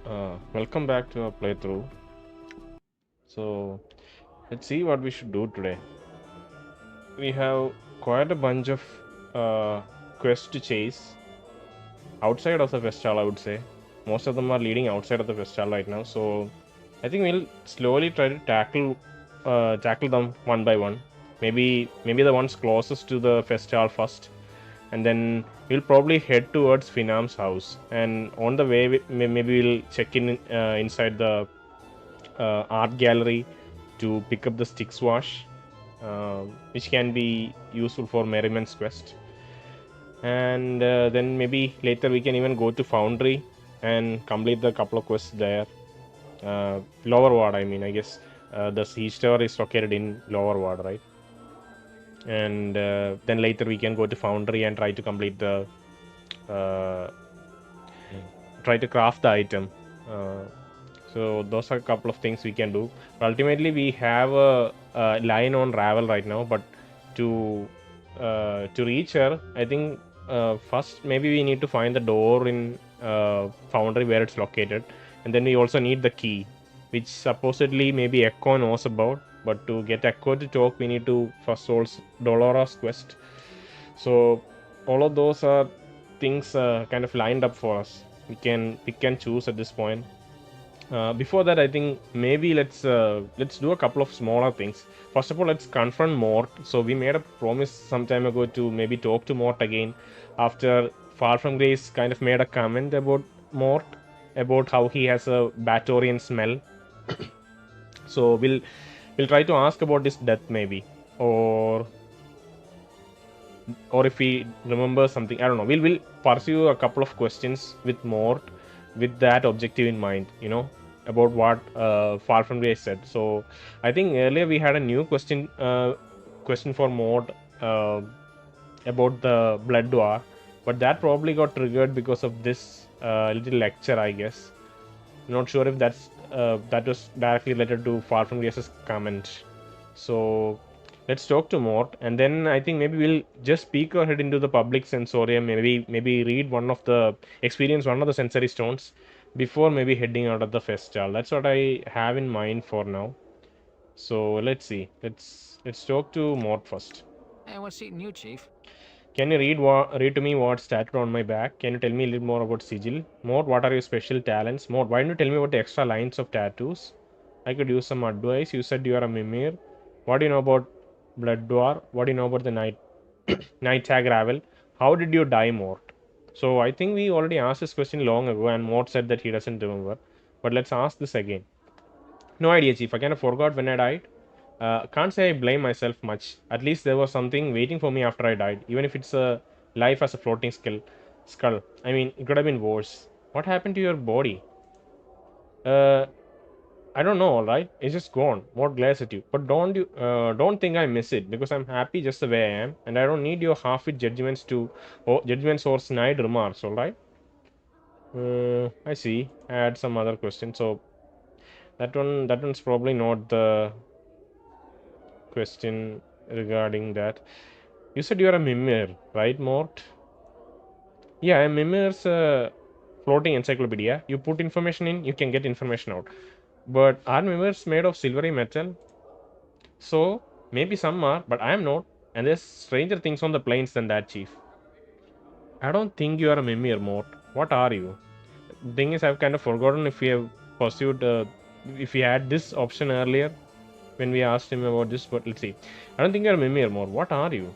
Welcome back to our playthrough. So, let's see what we should do today. We have quite a bunch of quests to chase outside of the festival, I would say. Most of them are leading outside of the festival right now. So, I think we'll slowly try to tackle them one by one. Maybe the ones closest to the festival first, and then we'll probably head towards Finam's house. And on the way, maybe we'll check in inside the art gallery to pick up the Styx wash, which can be useful for Merriman's quest. And then maybe later we can even go to Foundry and complete the couple of quests there. Lower Ward, I mean, I guess the siege tower is located in Lower Ward, right? And then later we can go to Foundry and try to complete the uh, try to craft the item. So those are a couple of things we can do. But ultimately, we have a line on Ravel right now, but to reach her, I think first maybe we need to find the door in Foundry where it's located, and then we also need the key, which supposedly maybe Echo knows about. But to get Echo to talk, we need to first solve Dolora's quest. So all of those are things kind of lined up for us. We can pick and choose at this point. Before that, I think maybe let's do a couple of smaller things. First of all, let's confront Morte. So we made a promise some time ago to maybe talk to Morte again after Far From Grace kind of made a comment about Morte, about how he has a Baatorian smell. So we'll try to ask about his death maybe, or if we remember something, I don't know. We'll pursue a couple of questions with Morte with that objective in mind, about what Far From Grace said. So I think earlier we had a new question for Morte about the blood war, but that probably got triggered because of this little lecture, I guess. Not sure if that was directly related to Far From Grace's comment. So let's talk to Mort, and then I think maybe we'll just peek our head into the public sensorium. Maybe read experience one of the sensory stones before maybe heading out of the festival. That's what I have in mind for now. So let's see. Let's talk to Mort first. Hey, what's eating you, Chief? Can you read to me what's tattooed on my back? Can you tell me a little more about Sigil? Mort, what are your special talents? Mort, why don't you tell me about the extra lines of tattoos? I could use some advice. You said you are a mimir. What do you know about Blood Dwar? What do you know about the night tag Ravel? How did you die, Mort? So I think we already asked this question long ago, and Mort said that he doesn't remember. But let's ask this again. No idea, Chief. I kind of forgot when I died. Can't say I blame myself much. At least there was something waiting for me after I died, even if it's a life as a floating skull. I mean, it could have been worse. What happened to your body? Uh, I don't know. All right, it's just gone. What glares at you? But don't think I miss it because I'm happy just the way I am, and I don't need your half-wit judgments or snide remarks. All right. I see. I had some other question. So that one's probably not the question regarding that. You said you are a mimir, right, Mort? Yeah, a mimir's a floating encyclopedia. You put information in, you can get information out. But are mimirs made of silvery metal? So maybe some are, but I am not. And there's stranger things on the plains than that, Chief. I don't think you are a mimir, Mort. What are you? The thing is, I've kind of forgotten if we have pursued, if we had this option earlier when we asked him about this. But let's see. I don't think you're a mimir, Mort. What are you?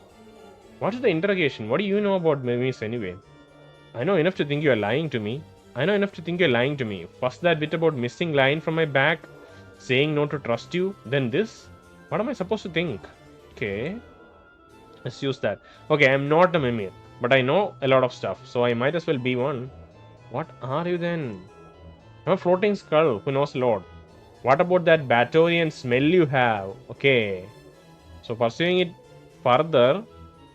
What's the interrogation? What do you know about mimis anyway? I know enough to think you're lying to me. I know enough to think you're lying to me. First that bit about missing line from my back, saying no to trust you, then this. What am I supposed to think? Okay, let's use that. Okay, I'm not a mimir, but I know a lot of stuff, so I might as well be one. What are you then? I'm a floating skull who knows a lot. What about that Baatorian smell you have? Okay, so pursuing it further,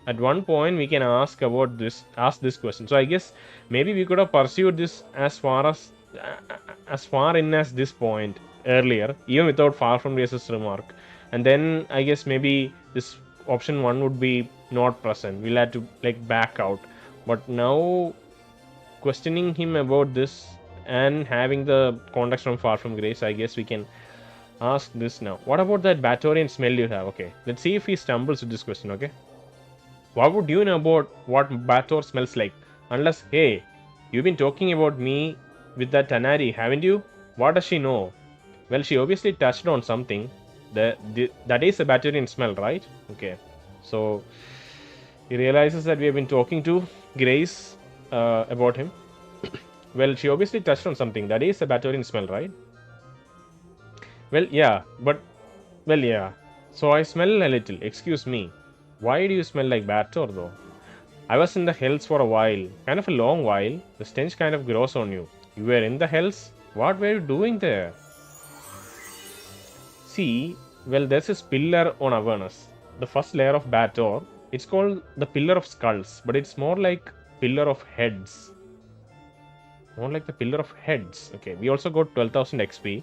at one point we can ask this question. So I guess maybe we could have pursued this as far in as this point earlier, even without Far From Grace's remark. And then I guess maybe this option one would be not present. We'll have to like back out. But now questioning him about this, and having the context from Far From Grace, I guess we can ask this now. What about that Baatorian smell you have? Okay, let's see if he stumbles with this question, okay? What would you know about what Baator smells like? Unless, hey, you've been talking about me with that Tanari, haven't you? What does she know? Well, she obviously touched on something. That is a Baatorian smell, right? Okay, so he realizes that we have been talking to Grace about him. Well, she obviously touched on something. That is a Baatorian smell, right? Well, yeah, but well, yeah. So I smell a little. Excuse me. Why do you smell like Baator though? I was in the hells for a while, kind of a long while. The stench kind of grows on you. You were in the hells? What were you doing there? See, well, there's this pillar on awareness. The first layer of Baator. It's called the Pillar of Skulls, but it's more like Pillar of Heads. More like the Pillar of Heads. Okay, we also got 12,000 XP.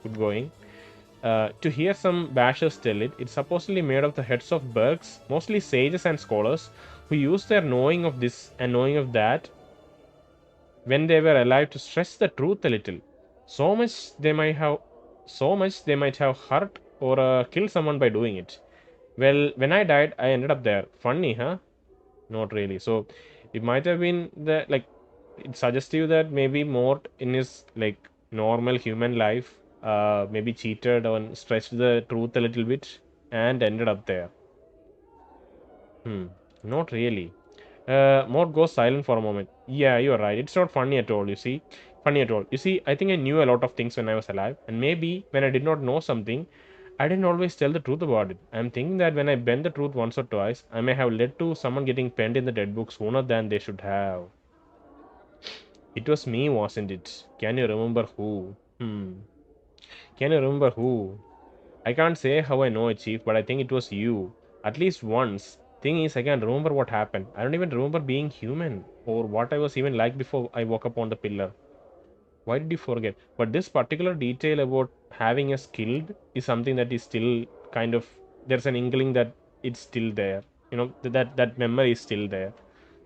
Good going. To hear some bashers tell it, it's supposedly made of the heads of bergs, mostly sages and scholars, who used their knowing of this and knowing of that when they were alive to stress the truth a little. So much they might have hurt or killed someone by doing it. Well, when I died, I ended up there. Funny, huh? Not really. So it might have been the like it suggests you that maybe Mort in his like normal human life maybe cheated and stretched the truth a little bit and ended up there. Not really. Mort goes silent for a moment. Yeah, you're right. It's not funny at all, you see. Funny at all. You see, I think I knew a lot of things when I was alive, and maybe when I did not know something, I didn't always tell the truth about it. I'm thinking that when I bend the truth once or twice, I may have led to someone getting penned in the dead book sooner than they should have. It was me, wasn't it? Can you remember who? Can you remember who? I can't say how I know it, Chief, but I think it was you. At least once. Thing is, I can't remember what happened. I don't even remember being human or what I was even like before I woke up on the pillar. Why did you forget? But this particular detail about having us killed is something that is still kind of there's an inkling that it's still there. You know that memory is still there.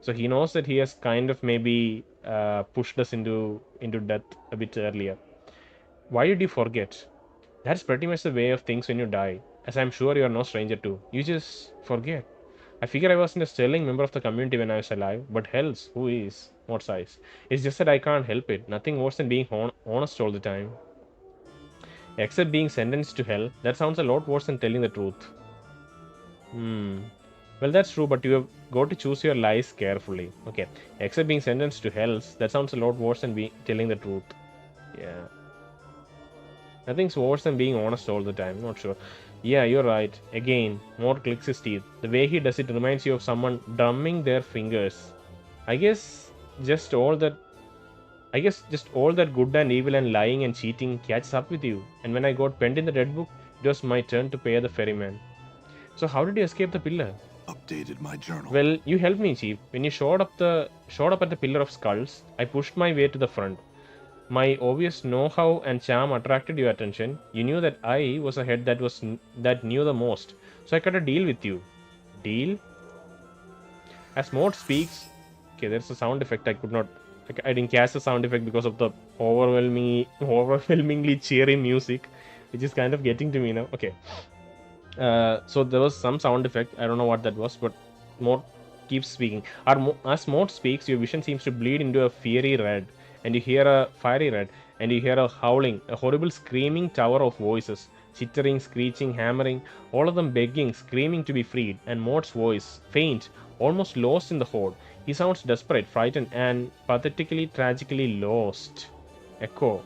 So he knows that he has kind of maybe pushed us into death a bit earlier. Why did you forget? That's pretty much the way of things when you die, as I'm sure you are no stranger to. You just forget. I figure I wasn't a sterling member of the community when I was alive, but hells, who is? What size? It's just that I can't help it. Nothing worse than being honest all the time. Except being sentenced to hell. That sounds a lot worse than telling the truth. Well, that's true, but you have got to choose your lies carefully. Okay. Except being sentenced to hells. That sounds a lot worse than telling the truth. Yeah. Nothing's worse than being honest all the time. Not sure. Yeah, you're right. Again, Mort clicks his teeth. The way he does it reminds you of someone drumming their fingers. I guess just all that. Just all that good and evil and lying and cheating catches up with you. And when I got penned in the dead book, it was my turn to pay the ferryman. So how did you escape the pillar? Updated my journal. Well, you helped me, Chief. When you showed up at the pillar of skulls, I pushed my way to the front. My obvious know-how and charm attracted your attention. You knew that I was a head that knew the most. So I cut a deal with you. Deal? As Mort speaks, okay, there's a sound effect. I didn't cast the sound effect because of the overwhelmingly cheery music, which is kind of getting to me now. Okay. So there was some sound effect. I don't know what that was, but Mort keeps speaking. As Mort speaks, your vision seems to bleed into a fiery red. And you hear a fiery red, and you hear a howling, a horrible screaming tower of voices, chittering, screeching, hammering, all of them begging, screaming to be freed, and Mort's voice, faint, almost lost in the horde. He sounds desperate, frightened, and pathetically, tragically lost. Echo,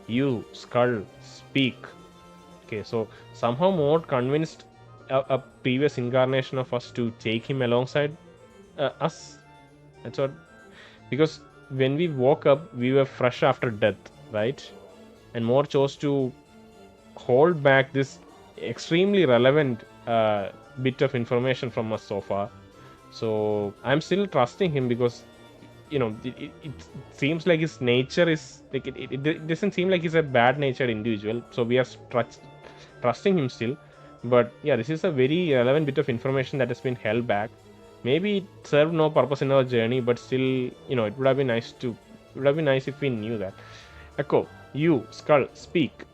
you, Skull, speak. Okay, so somehow Mort convinced a previous incarnation of us to take him alongside us. That's what, because when we woke up, we were fresh after death, right? And Mort chose to hold back this extremely relevant bit of information from us so far. So I'm still trusting him because, you know, it seems like his nature is like it doesn't seem like he's a bad-natured individual. So we are trusting him still. But yeah, this is a very relevant bit of information that has been held back. Maybe it served no purpose in our journey, but still, you know, it would have been nice to It would have been nice if we knew that. Echo, you, Skull, speak.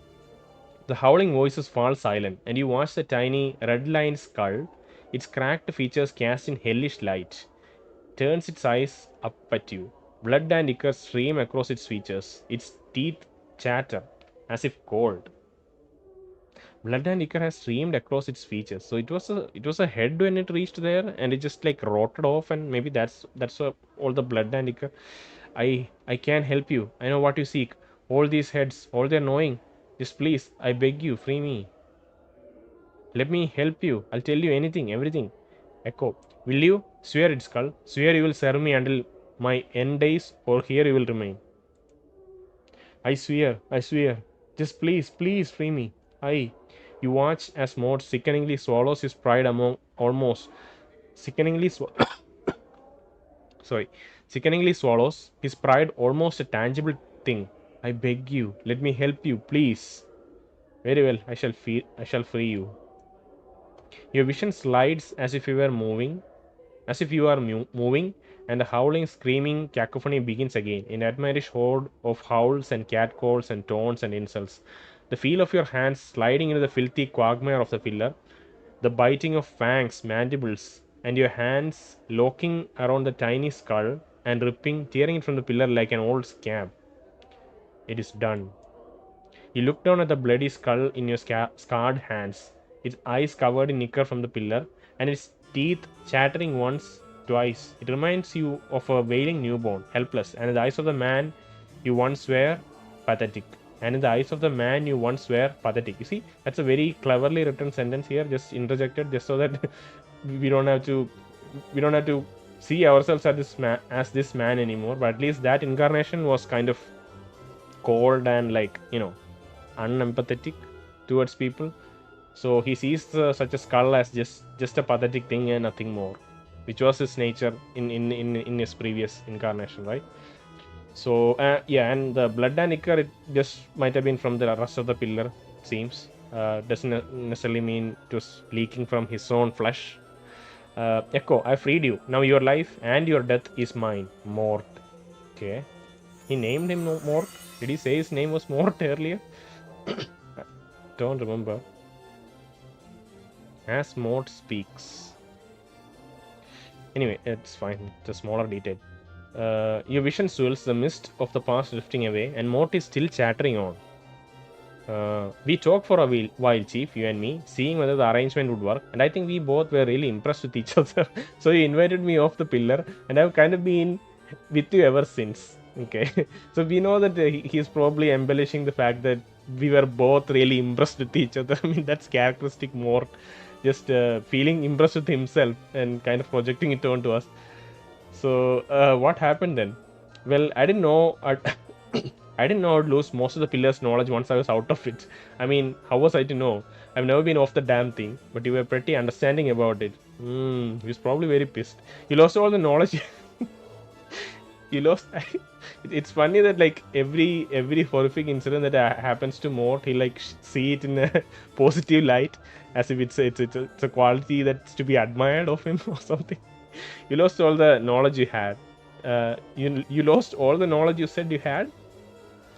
The howling voices fall silent, and you watch the tiny red-lined skull, its cracked features cast in hellish light, turns its eyes up at you. Blood and ichor stream across its features. Its teeth chatter, as if cold. Blood and ichor has streamed across its features. So it was a head when it reached there, and it just like rotted off, and maybe that's all the blood and ichor. I can help you. I know what you seek. All these heads, all they're knowing. Just please, I beg you, free me. Let me help you. I'll tell you anything, everything. Echo, will you? Swear it, Skull. Swear you will serve me until my end days, or here you will remain. I swear, I swear. Just please, please free me. I. You watch as Morte sickeningly swallows his pride among almost sickeningly sorry, sickeningly swallows his pride almost a tangible thing. I beg you, let me help you, please. Very well, I shall free you. Your vision slides as if you were moving, as if you are moving, and the howling, screaming cacophony begins again, in admirish horde of howls and catcalls and taunts and insults. The feel of your hands sliding into the filthy quagmire of the pillar, the biting of fangs, mandibles, and your hands locking around the tiny skull and ripping, tearing it from the pillar like an old scab. It is done. You look down at the bloody skull in your scarred hands, its eyes covered in ichor from the pillar, and its teeth chattering once, twice. It reminds you of a wailing newborn, helpless, and in the eyes of the man you once were, pathetic. And in the eyes of the man you once were, pathetic. You see, that's a very cleverly written sentence here, just interjected, just so that we don't have to see ourselves as this man anymore. But at least that incarnation was kind of cold and like unempathetic towards people. So he sees such a skull as just a pathetic thing and nothing more, which was his nature in his previous incarnation, right? So yeah, and the blood and ichor, it just might have been from the rest of the pillar. It seems doesn't necessarily mean it was leaking from his own flesh. Echo, I freed you. Now your life and your death is mine. Morte. Okay. He named him Morte. Did he say his name was Morte earlier? Don't remember. As Morte speaks. Anyway, it's fine. It's a smaller detail. Your vision swirls, the mist of the past drifting away, and Morte is still chattering on. We talked for a while, Chief, you and me, seeing whether the arrangement would work, and I think we both were really impressed with each other. So he invited me off the pillar, and I've kind of been with you ever since. Okay, so we know that he's probably embellishing the fact that we were both really impressed with each other. I mean, that's characteristic Morte, just feeling impressed with himself and kind of projecting it onto us. So what happened then? Well, I didn't know. I didn't know I'd lose most of the pillar's knowledge once I was out of it. I mean, how was I to know? I've never been off the damn thing, but you were pretty understanding about it. He was probably very pissed. You lost all the knowledge. You lost. It's funny that like every horrific incident that happens to Morte, he like see it in a positive light, as if it's a quality that's to be admired of him or something. You lost all the knowledge you had. You lost all the knowledge you said you had.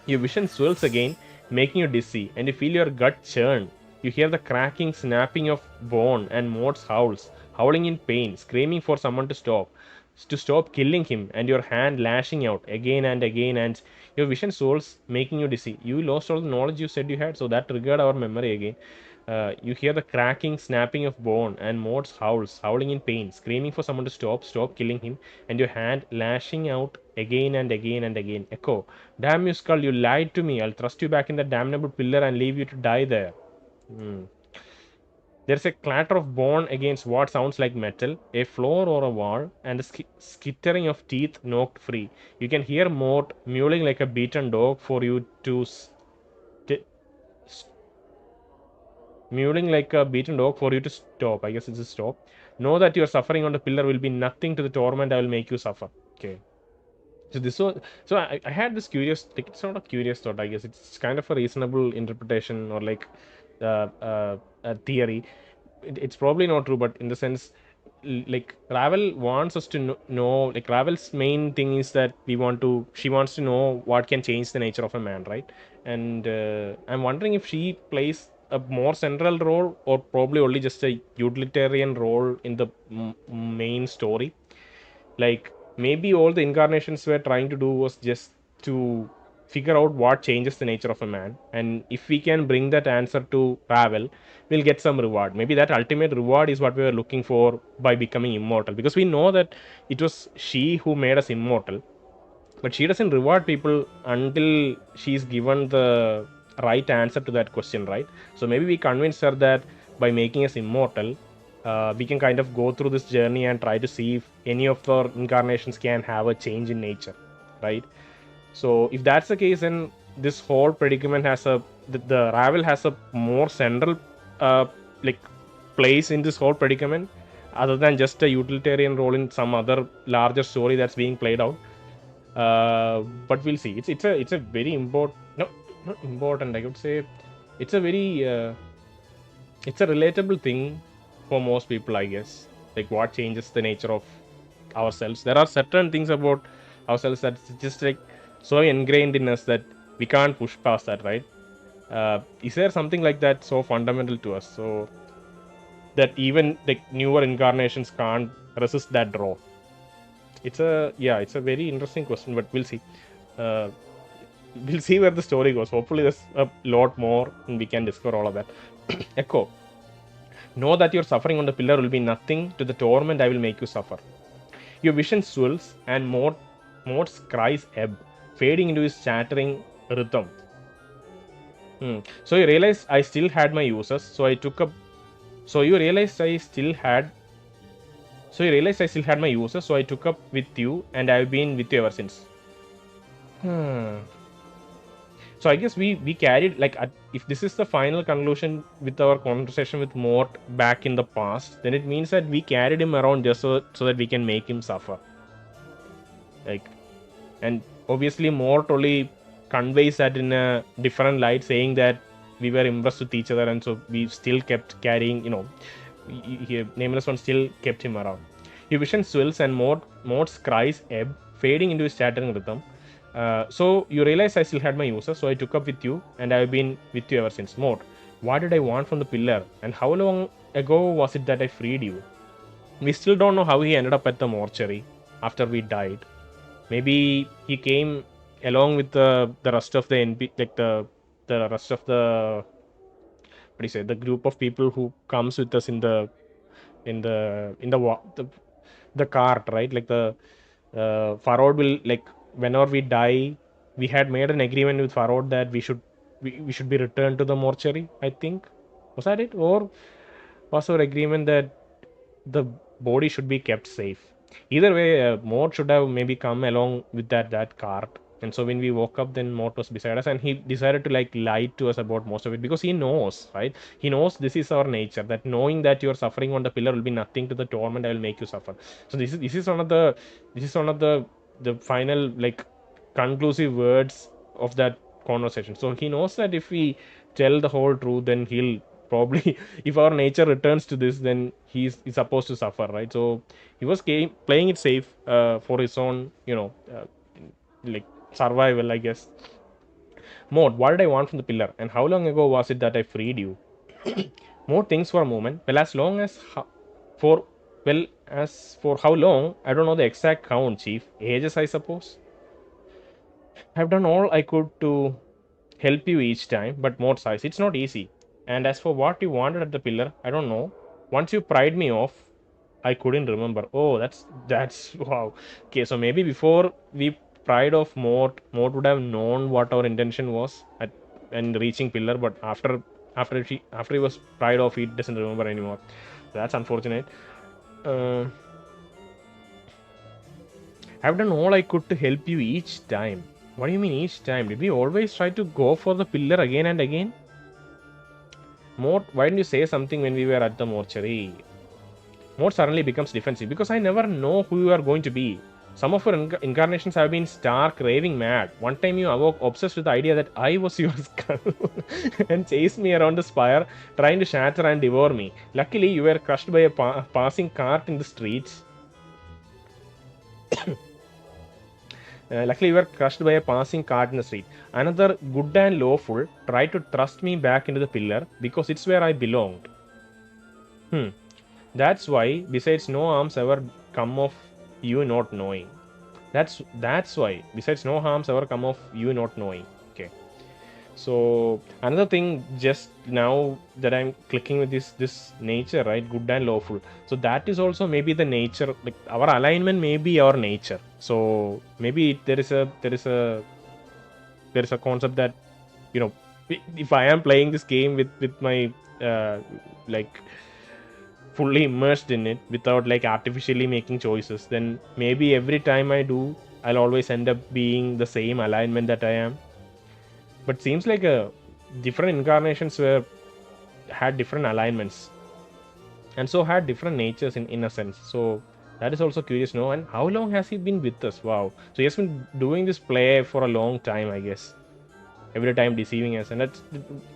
Your vision swirls again, making you dizzy, and you feel your gut churn. You hear the cracking, snapping of bone and Morte's howls, howling in pain, screaming for someone to stop killing him, and your hand lashing out again and again, and your vision swirls, making you dizzy. You lost all the knowledge you said you had, so that triggered our memory again. You hear the cracking, snapping of bone, and Morte's howls, howling in pain, screaming for someone to stop killing him, and your hand lashing out again and again and again. Echo, damn you, Skull, you lied to me. I'll thrust you back in the damnable pillar and leave you to die there. There's a clatter of bone against what sounds like metal, a floor or a wall, and a skittering of teeth knocked free. You can hear Morte mewling like a beaten dog for you to stop. I guess it's a stop. Know that your suffering on the pillar will be nothing to the torment I will make you suffer. Okay. So this was I had this curious, like, it's not a curious thought, I guess it's kind of a reasonable interpretation, or like a theory. It's probably not true, but in the sense, like Ravel wants us to know, like Ravel's main thing is that she wants to know what can change the nature of a man, right? And I'm wondering if she plays a more central role or probably only just a utilitarian role in the main story. Like maybe all the incarnations were trying to do was just to figure out what changes the nature of a man, and if we can bring that answer to Ravel, we'll get some reward. Maybe that ultimate reward is what we were looking for by becoming immortal, because we know that it was she who made us immortal, but she doesn't reward people until she's given the right answer to that question, right? So maybe we convince her that by making us immortal, we can kind of go through this journey and try to see if any of our incarnations can have a change in nature, right? So if that's the case, then this whole predicament has the Ravel has a more central uh, like place in this whole predicament, other than just a utilitarian role in some other larger story that's being played out. But we'll see. It's a very important, no, not important, I would say it's a very it's a relatable thing for most people, I guess. Like what changes the nature of ourselves. There are certain things about ourselves that's just like so ingrained in us that we can't push past that, right? Is there something like that so fundamental to us, so that even the newer incarnations can't resist that draw? It's a very interesting question, but we'll see. Uh, we'll see where the story goes. Hopefully, there's a lot more, and we can discover all of that. Echo. Know that your suffering on the pillar will be nothing to the torment I will make you suffer. Your vision swells, and Morte's cries ebb, fading into his chattering rhythm. So you realize I still had my uses, so I took up. So you realized I still had. So you realized I still had my uses, so I took up with you, and I've been with you ever since. So I guess we carried, like, if this is the final conclusion with our conversation with Mort back in the past, then it means that we carried him around just so that we can make him suffer. Like, and obviously Mort only conveys that in a different light, saying that we were impressed with each other, and so we still kept carrying, Nameless One still kept him around. Your vision swells, and Mort's cries ebb, fading into his chattering rhythm. So you realize I still had my uses, so I took up with you, and I've been with you ever since. Mort, what did I want from the pillar, and how long ago was it that I freed you? We still don't know how he ended up at the mortuary after we died. Maybe he came along with the rest of the like the rest of the, what do you say, the group of people who comes with us in the cart, right? Like the Farod will, like, whenever we die, we had made an agreement with Farod that we should be returned to the mortuary, I think. Was that it? Or was our agreement that the body should be kept safe? Either way, Mort should have maybe come along with that cart. And so when we woke up, then Mort was beside us, and he decided to, like, lie to us about most of it, because he knows, right? He knows this is our nature, that knowing that you're suffering on the pillar will be nothing to the torment I will make you suffer. So this is one of the final, like, conclusive words of that conversation. So he knows that if we tell the whole truth, then he'll probably if our nature returns to this, then he's supposed to suffer, right? So he was playing it safe for his own, like, survival, I guess. Mode, what did I want from the pillar, and how long ago was it that I freed you? More things for a moment. For as for how long, I don't know the exact count, Chief. Ages, I suppose. I've done all I could to help you each time, but more size. It's not easy. And as for what you wanted at the pillar, I don't know. Once you pried me off, I couldn't remember. Oh, that's wow. Okay, so maybe before we pried off Mort would have known what our intention was at and reaching pillar, but after he was pried off, he doesn't remember anymore. That's unfortunate. Uh, I've done all I could to help you each time. What do you mean each time? Did we always try to go for the pillar again and again? Mort, why didn't you say something when we were at the mortuary? Mort suddenly becomes defensive, because I never know who you are going to be. Some of your incarnations have been stark, raving mad. One time you awoke obsessed with the idea that I was your skull and chased me around the spire, trying to shatter and devour me. Luckily, you were crushed by a passing cart in the streets. Luckily, you were crushed by a passing cart in the street. Another good and lawful tried to thrust me back into the pillar because it's where I belonged. That's why, besides, no harms ever come of you not knowing. That's why, besides, no harms ever come of you not knowing. Okay. So another thing, just now that I'm clicking with this nature, right? Good and lawful. So that is also maybe the nature. Like our alignment may be our nature. So maybe there is a concept that, you know, if I am playing this game with my like fully immersed in it without like artificially making choices, then maybe every time I do, I'll always end up being the same alignment that I am. But seems like a different incarnations had different alignments and so had different natures in a sense. So that is also curious to know. And how long has he been with us? Wow. So he has been doing this play for a long time, I guess. Every time deceiving us, and that's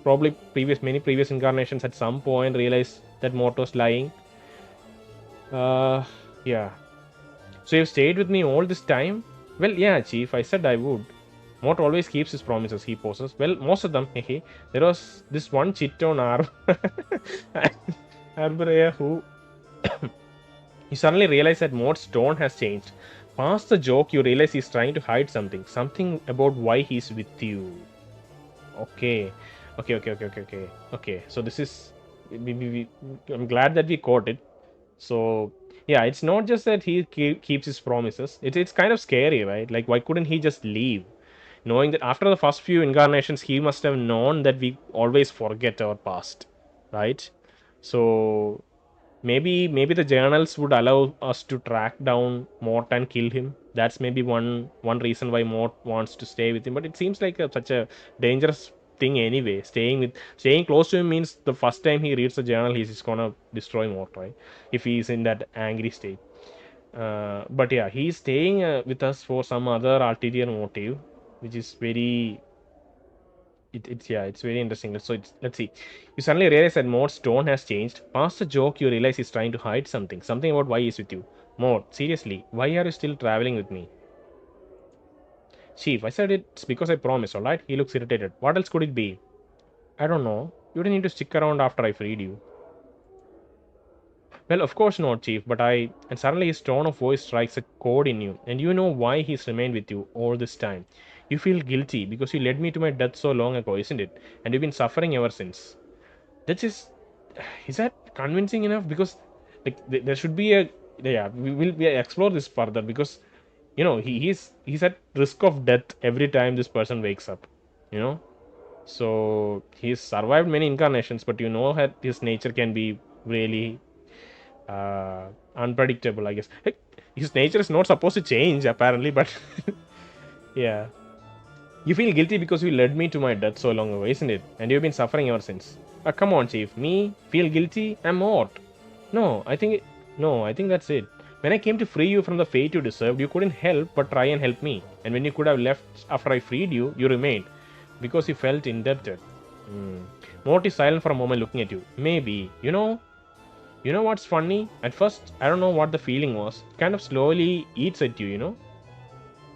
probably many previous incarnations at some point realized that Morte was lying. Yeah. So you've stayed with me all this time? Well, yeah, Chief, I said I would. Morte always keeps his promises he poses. Well, most of them, hehe. There was this one chit on Arbrea who you suddenly realize that Morte's tone has changed. Past the joke, you realize he's trying to hide something. Something about why he's with you. Okay. Okay. So this is... I'm glad that we caught it. So yeah, it's not just that he keeps his promises. It's kind of scary, right? Like, why couldn't he just leave, knowing that after the first few incarnations he must have known that we always forget our past, right? So maybe the journals would allow us to track down Mort and kill him. That's maybe one reason why Mort wants to stay with him. But it seems like such a dangerous thing anyway. Staying close to him means the first time he reads the journal, he's just gonna destroy Mort, right? If he's in that angry state. But yeah, he's staying with us for some other ulterior motive, which is very... it's very interesting. So let's see. You suddenly realize that Mort's tone has changed. Past the joke, you realize he's trying to hide something about why he's with you. Mort, seriously, why are you still traveling with me? Chief, I said it's because I promised, alright? He looks irritated. What else could it be? I don't know. You didn't need to stick around after I freed you. Well, of course not, Chief, but I... And suddenly his tone of voice strikes a chord in you, and you know why he's remained with you all this time. You feel guilty because you led me to my death so long ago, isn't it? And you've been suffering ever since. That is that convincing enough? Because like there should be a... Yeah, we explore this further because he's at risk of death every time this person wakes up. You know, so he's survived many incarnations, but that his nature can be really unpredictable, I guess. Like, his nature is not supposed to change apparently, but yeah. You feel guilty because you led me to my death so long ago, isn't it? And you've been suffering ever since. Come on, Chief. Me? Feel guilty? I'm Mort. No, I think that's it. When I came to free you from the fate you deserved, you couldn't help but try and help me. And when you could have left after I freed you, you remained. Because you felt indebted. Mort is silent for a moment looking at you. Maybe. You know what's funny? At first, I don't know what the feeling was. It kind of slowly eats at you.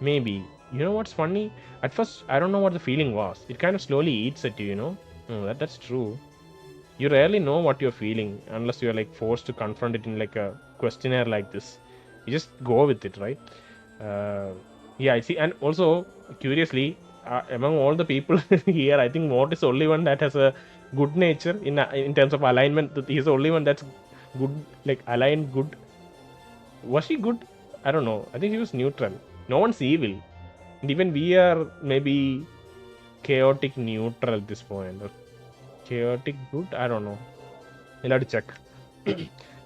Maybe. You know what's funny? At first, I don't know what the feeling was. It kind of slowly eats at you. That's true. You rarely know what you're feeling unless you're like forced to confront it in like a questionnaire like this. You just go with it, right? Yeah, I see. And also, curiously, among all the people here, I think Mort is the only one that has a good nature in terms of alignment. He's the only one that's good, like aligned good. Was she good? I don't know. I think she was neutral. No one's evil. And even we are maybe chaotic neutral at this point. Or chaotic good? I don't know. I'll have to check.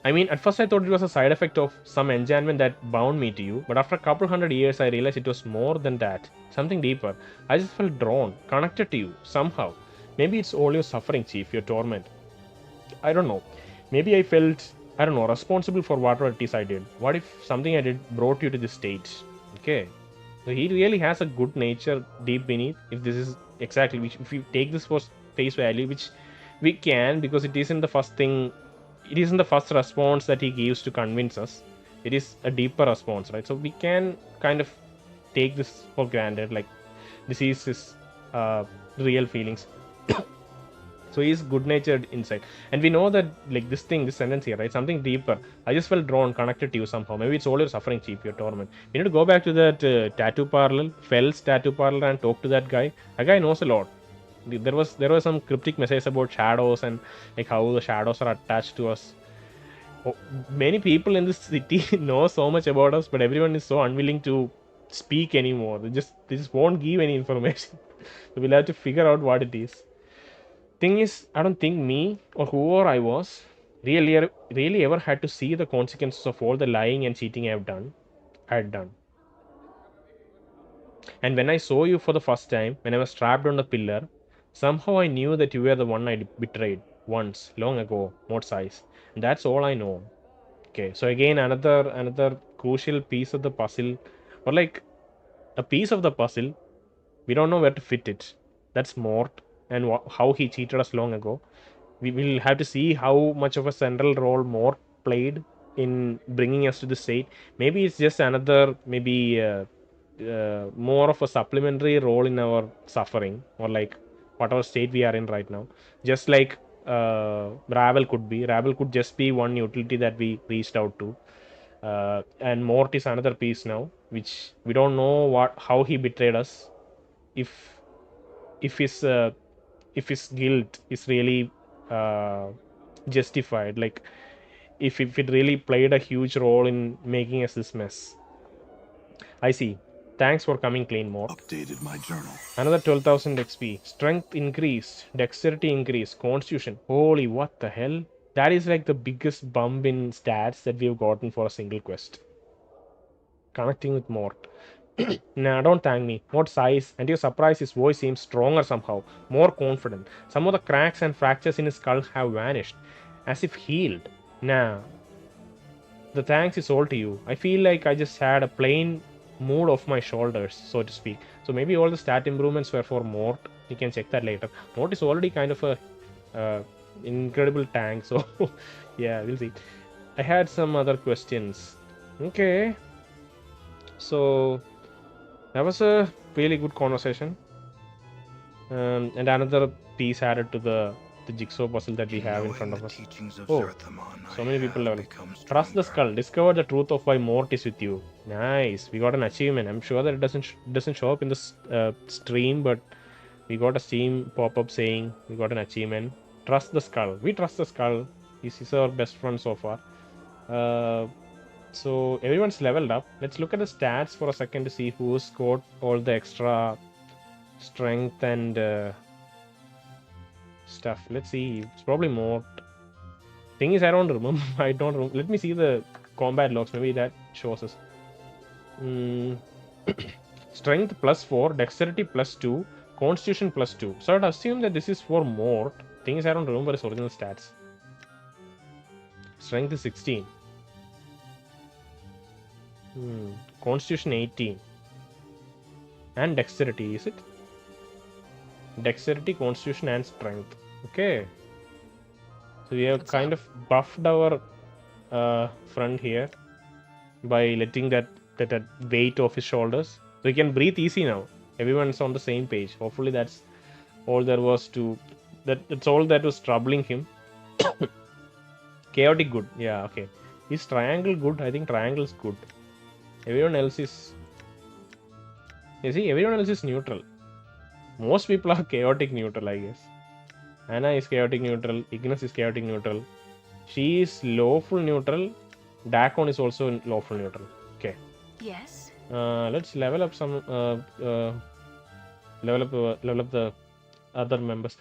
I mean, at first I thought it was a side effect of some enchantment that bound me to you, but after a couple hundred years I realized it was more than that. Something deeper. I just felt drawn, connected to you, somehow. Maybe it's all your suffering, Chief, your torment. I don't know. Maybe I felt I don't know, responsible for whatever it is I did. What if something I did brought you to this state? Okay. So he really has a good nature deep beneath. If this is exactly, which if you take this for face value, which we can, because it isn't the first thing, it isn't the first response that he gives to convince us. It is a deeper response, right? So we can kind of take this for granted, like this is his real feelings. So he's good natured inside, and we know that like this sentence here, right? Something deeper. I just felt drawn, connected to you somehow. Maybe it's all your suffering, chief, your torment. We need to go back to that tattoo parlor, Fell's tattoo parlor, and talk to that guy. That guy knows a lot. There was some cryptic messages about shadows and like how the shadows are attached to us. Oh, many people in this city know so much about us, but everyone is so unwilling to speak anymore. They just won't give any information. So we'll have to figure out what it is. Thing is, I don't think me or whoever I was really ever had to see the consequences of all the lying and cheating I had done. And when I saw you for the first time, when I was trapped on the pillar, somehow I knew that you were the one I betrayed once, long ago, more size. And that's all I know. Okay, so again, another crucial piece of the puzzle, or like a piece of the puzzle, we don't know where to fit it. That's Mort and how he cheated us long ago. We will have to see how much of a central role Mort played in bringing us to the state. Maybe it's just another, maybe more of a supplementary role in our suffering, or like whatever state we are in right now. Just like Ravel could be. Ravel could just be one utility that we reached out to. And Mort is another piece now, which we don't know how he betrayed us. If if his uh, if his guilt is really uh, justified, like if it really played a huge role in making us this mess. I see. Thanks for coming clean, Mort. Updated my journal. Another 12,000 XP. Strength increased, dexterity increased, constitution. Holy, what the hell? That is like the biggest bump in stats that we've gotten for a single quest. Connecting with Mort. Nah, don't thank me. More size, and you're surprised his voice seems stronger somehow, more confident. Some of the cracks and fractures in his skull have vanished, as if healed. Nah, the thanks is all to you. I feel like I just had a plain mood off my shoulders, so to speak. So maybe all the stat improvements were for Mort. You can check that later. Mort is already kind of a incredible tank, so yeah, we'll see. I had some other questions. Okay, so that was a really good conversation, and another piece added to the jigsaw puzzle that we have in front of us. Oh, so many people level. Trust the skull. Discover the truth of why Mort is with you. Nice. We got an achievement. I'm sure that it doesn't show up in this stream, but we got a Steam pop-up saying we got an achievement. Trust the skull. We trust the skull. He's our best friend so far. So everyone's leveled up. Let's look at the stats for a second to see who's got all the extra strength and stuff. Let's see. It's probably more. Thing is, I don't remember. I don't remember. Let me see the combat logs. Maybe that shows us. Strength +4, dexterity +2, constitution +2. So I'd assume that this is for Mort. Thing is, I don't remember his original stats. Strength is 16. Constitution 18. And dexterity, is it? Dexterity, constitution, and strength. Okay. So we have kind of buffed our friend here by letting that weight off his shoulders. So he can breathe easy now. Everyone's on the same page. Hopefully that's all there was to that's all that was troubling him. Chaotic good. Yeah, okay. Is triangle good? I think triangle is good. Everyone else is. You see, everyone else is neutral. Most people are chaotic neutral, I guess. Anna is chaotic neutral. Ignis is chaotic neutral. She is lawful neutral. Dacon is also lawful neutral. Okay. Yes. Let's level up some. Level up the other members.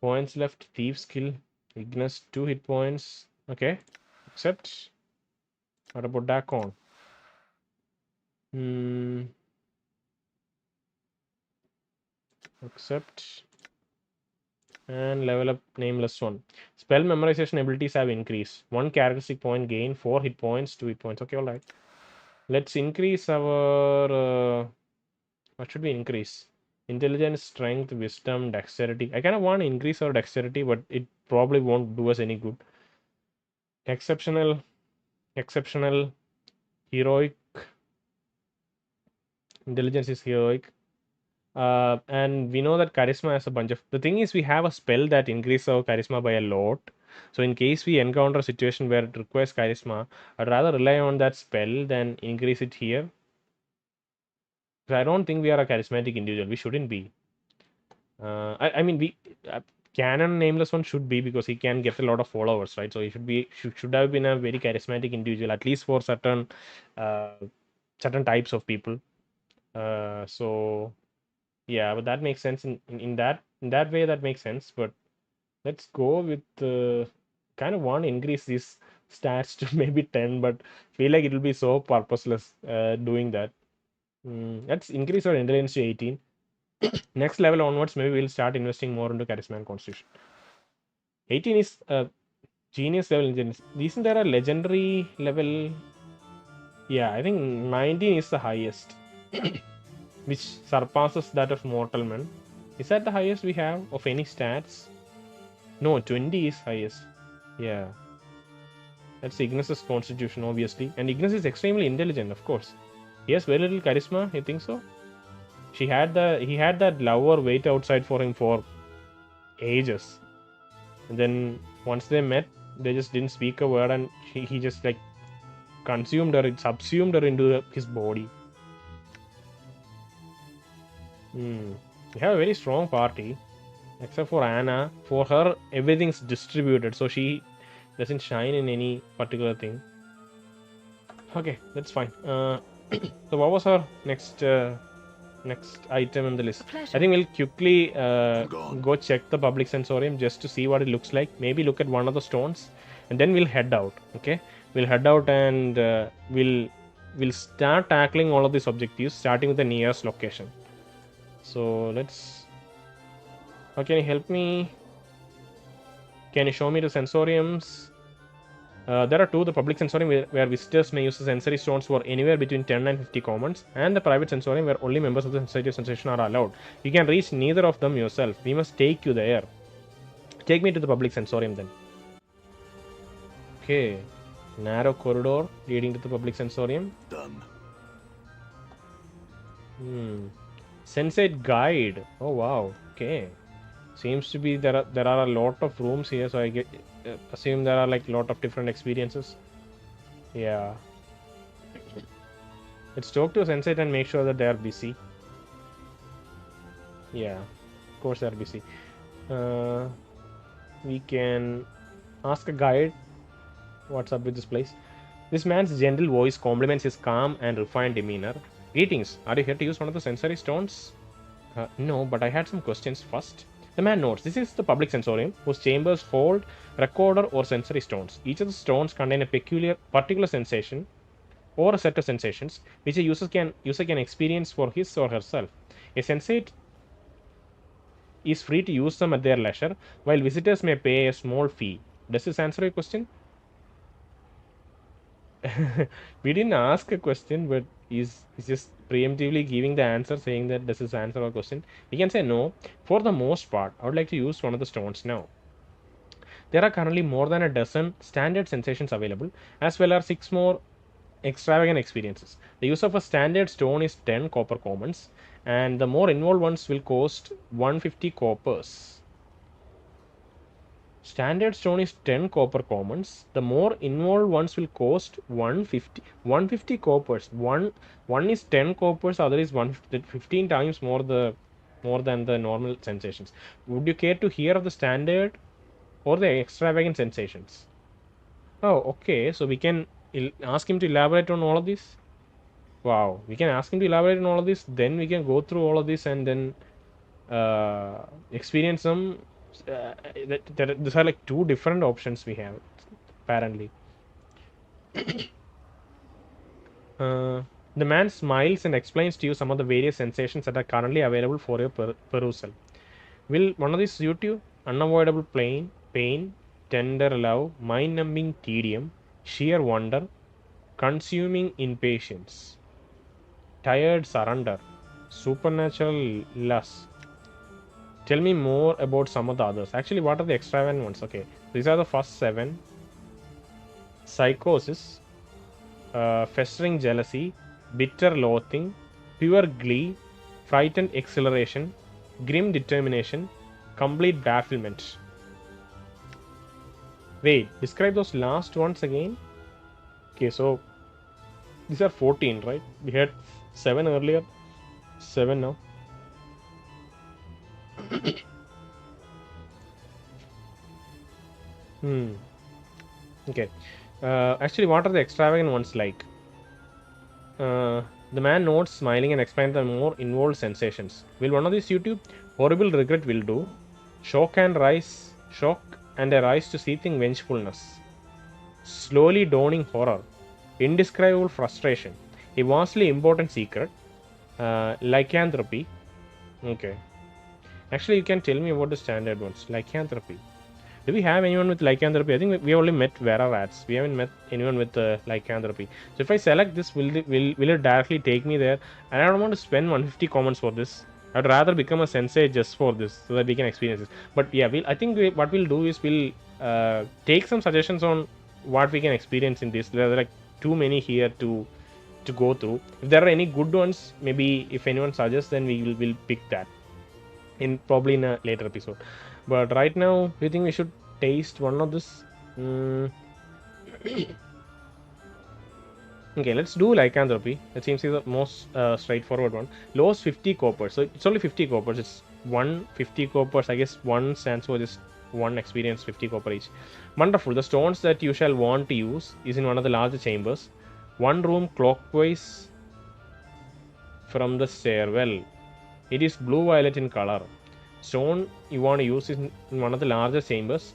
Points left. Thief skill. Ignis 2 hit points. Okay. Except. What about Dacon? Except And level up nameless one. Spell memorization abilities have increased. 1 characteristic point gain, 4 hit points, 2 hit points. Okay, alright. Let's increase our what should we increase? Intelligence, strength, wisdom, dexterity. I kind of want to increase our dexterity, but it probably won't do us any good. Exceptional, exceptional, heroic. Intelligence is heroic. And we know that charisma has a bunch of. The thing is, we have a spell that increases our charisma by a lot. So, in case we encounter a situation where it requires charisma, I'd rather rely on that spell than increase it here. Because I don't think we are a charismatic individual. We shouldn't be. I mean, we canon nameless one should be because he can get a lot of followers, right? So he should have been a very charismatic individual, at least for uh, certain types of people. So yeah, but that makes sense in that way. That makes sense. But let's go with kind of want to increase these stats to maybe 10, but feel like it will be so purposeless doing that. Let's increase our intelligence to 18. Next level onwards, maybe we'll start investing more into charisma and constitution. 18 is genius level intelligence. Isn't there a legendary level? Yeah, I think 19 is the highest, which surpasses that of mortal men. Is that the highest we have of any stats? No, 20 is highest. Yeah. That's Ignis's constitution, obviously. And Ignis is extremely intelligent, of course. He has very little charisma, you think so? He had that lover wait outside for him for ages. And then once they met, they just didn't speak a word, and he just like consumed her, subsumed her into his body. We have a very strong party, except for Anna. For her, everything's distributed, so she doesn't shine in any particular thing. Okay, that's fine. So what was our next item in the list? I think we'll quickly go check the public sensorium just to see what it looks like. Maybe look at one of the stones, and then we'll head out. Okay, we'll head out and we'll start tackling all of these objectives, starting with the nearest location. So let's. How can you help me? Can you show me the sensoriums? There are two: the public sensorium where visitors may use the sensory stones for anywhere between 10 and 50 commons, and the private sensorium where only members of the Society of Sensation are allowed. You can reach neither of them yourself. We must take you there. Take me to the public sensorium then. Okay. Narrow corridor leading to the public sensorium. Done. Sensate guide. Oh wow. Okay. Seems to be there are a lot of rooms here, so I assume there are like a lot of different experiences. Yeah. Let's talk to Sensate and make sure that they are busy. Yeah, of course they are busy. We can ask a guide what's up with this place. This man's gentle voice complements his calm and refined demeanor. Greetings. Are you here to use one of the sensory stones? No, but I had some questions first. The man notes, this is the public sensorium, whose chambers hold recorder or sensory stones. Each of the stones contain a particular sensation or a set of sensations which a user can experience for his or herself. A sensate is free to use them at their leisure, while visitors may pay a small fee. Does this answer your question? We didn't ask a question, but he's just preemptively giving the answer, saying that does this answer our question. We can say no. For the most part, I would like to use one of the stones now. There are currently more than a dozen standard sensations available, as well as 6 more extravagant experiences. The use of a standard stone is 10 copper commons, and the more involved ones will cost 150 coppers. Standard stone is 10 copper commons. The more involved ones will cost 150 coppers. One is 10 coppers, other is 15 times more than the normal sensations. Would you care to hear of the standard or the extravagant sensations? Oh, okay. So we can ask him to elaborate on all of this. Wow, we can ask him to elaborate on all of this. Then we can go through all of this and then experience them. These are like two different options we have, apparently. The man smiles and explains to you some of the various sensations that are currently available for your perusal. Will one of these suit you? Unavoidable pain, tender love, mind-numbing tedium, sheer wonder, consuming impatience, tired surrender, supernatural lust. Tell me more about some of the others. Actually, what are the extravagant ones? Okay, these are the first 7. Psychosis, festering jealousy, bitter loathing, pure glee, frightened exhilaration, grim determination, complete bafflement. Wait, describe those last ones again. Okay, so these are 14, right? We had 7 earlier, 7 now. Okay. Actually, what are the extravagant ones like? The man nods, smiling, and explains the more involved sensations. Will one of these YouTube? Horrible regret will do. Shock and a rise to seething vengefulness. Slowly dawning horror. Indescribable frustration. A vastly important secret. Lycanthropy. Okay. Actually, you can tell me about the standard ones. Lycanthropy. Do we have anyone with lycanthropy? I think we only met Vera rats. We haven't met anyone with lycanthropy. So if I select this, will it directly take me there? And I don't want to spend 150 comments for this. I'd rather become a sensei just for this so that we can experience this. But yeah, what we'll do is we'll take some suggestions on what we can experience in this. There are like too many here to go through. If there are any good ones, maybe if anyone suggests, then will pick that probably in a later episode. But right now, do you think we should taste one of this? Okay, let's do lycanthropy. That seems to be the most straightforward one. Lowest 50 coppers. So it's only 50 coppers. It's 150 coppers. I guess one stands for just one experience, 50 copper each. Wonderful. The stones that you shall want to use is in one of the larger chambers. One room clockwise from the stairwell. It is blue-violet in color. Stone you want to use is in one of the larger chambers.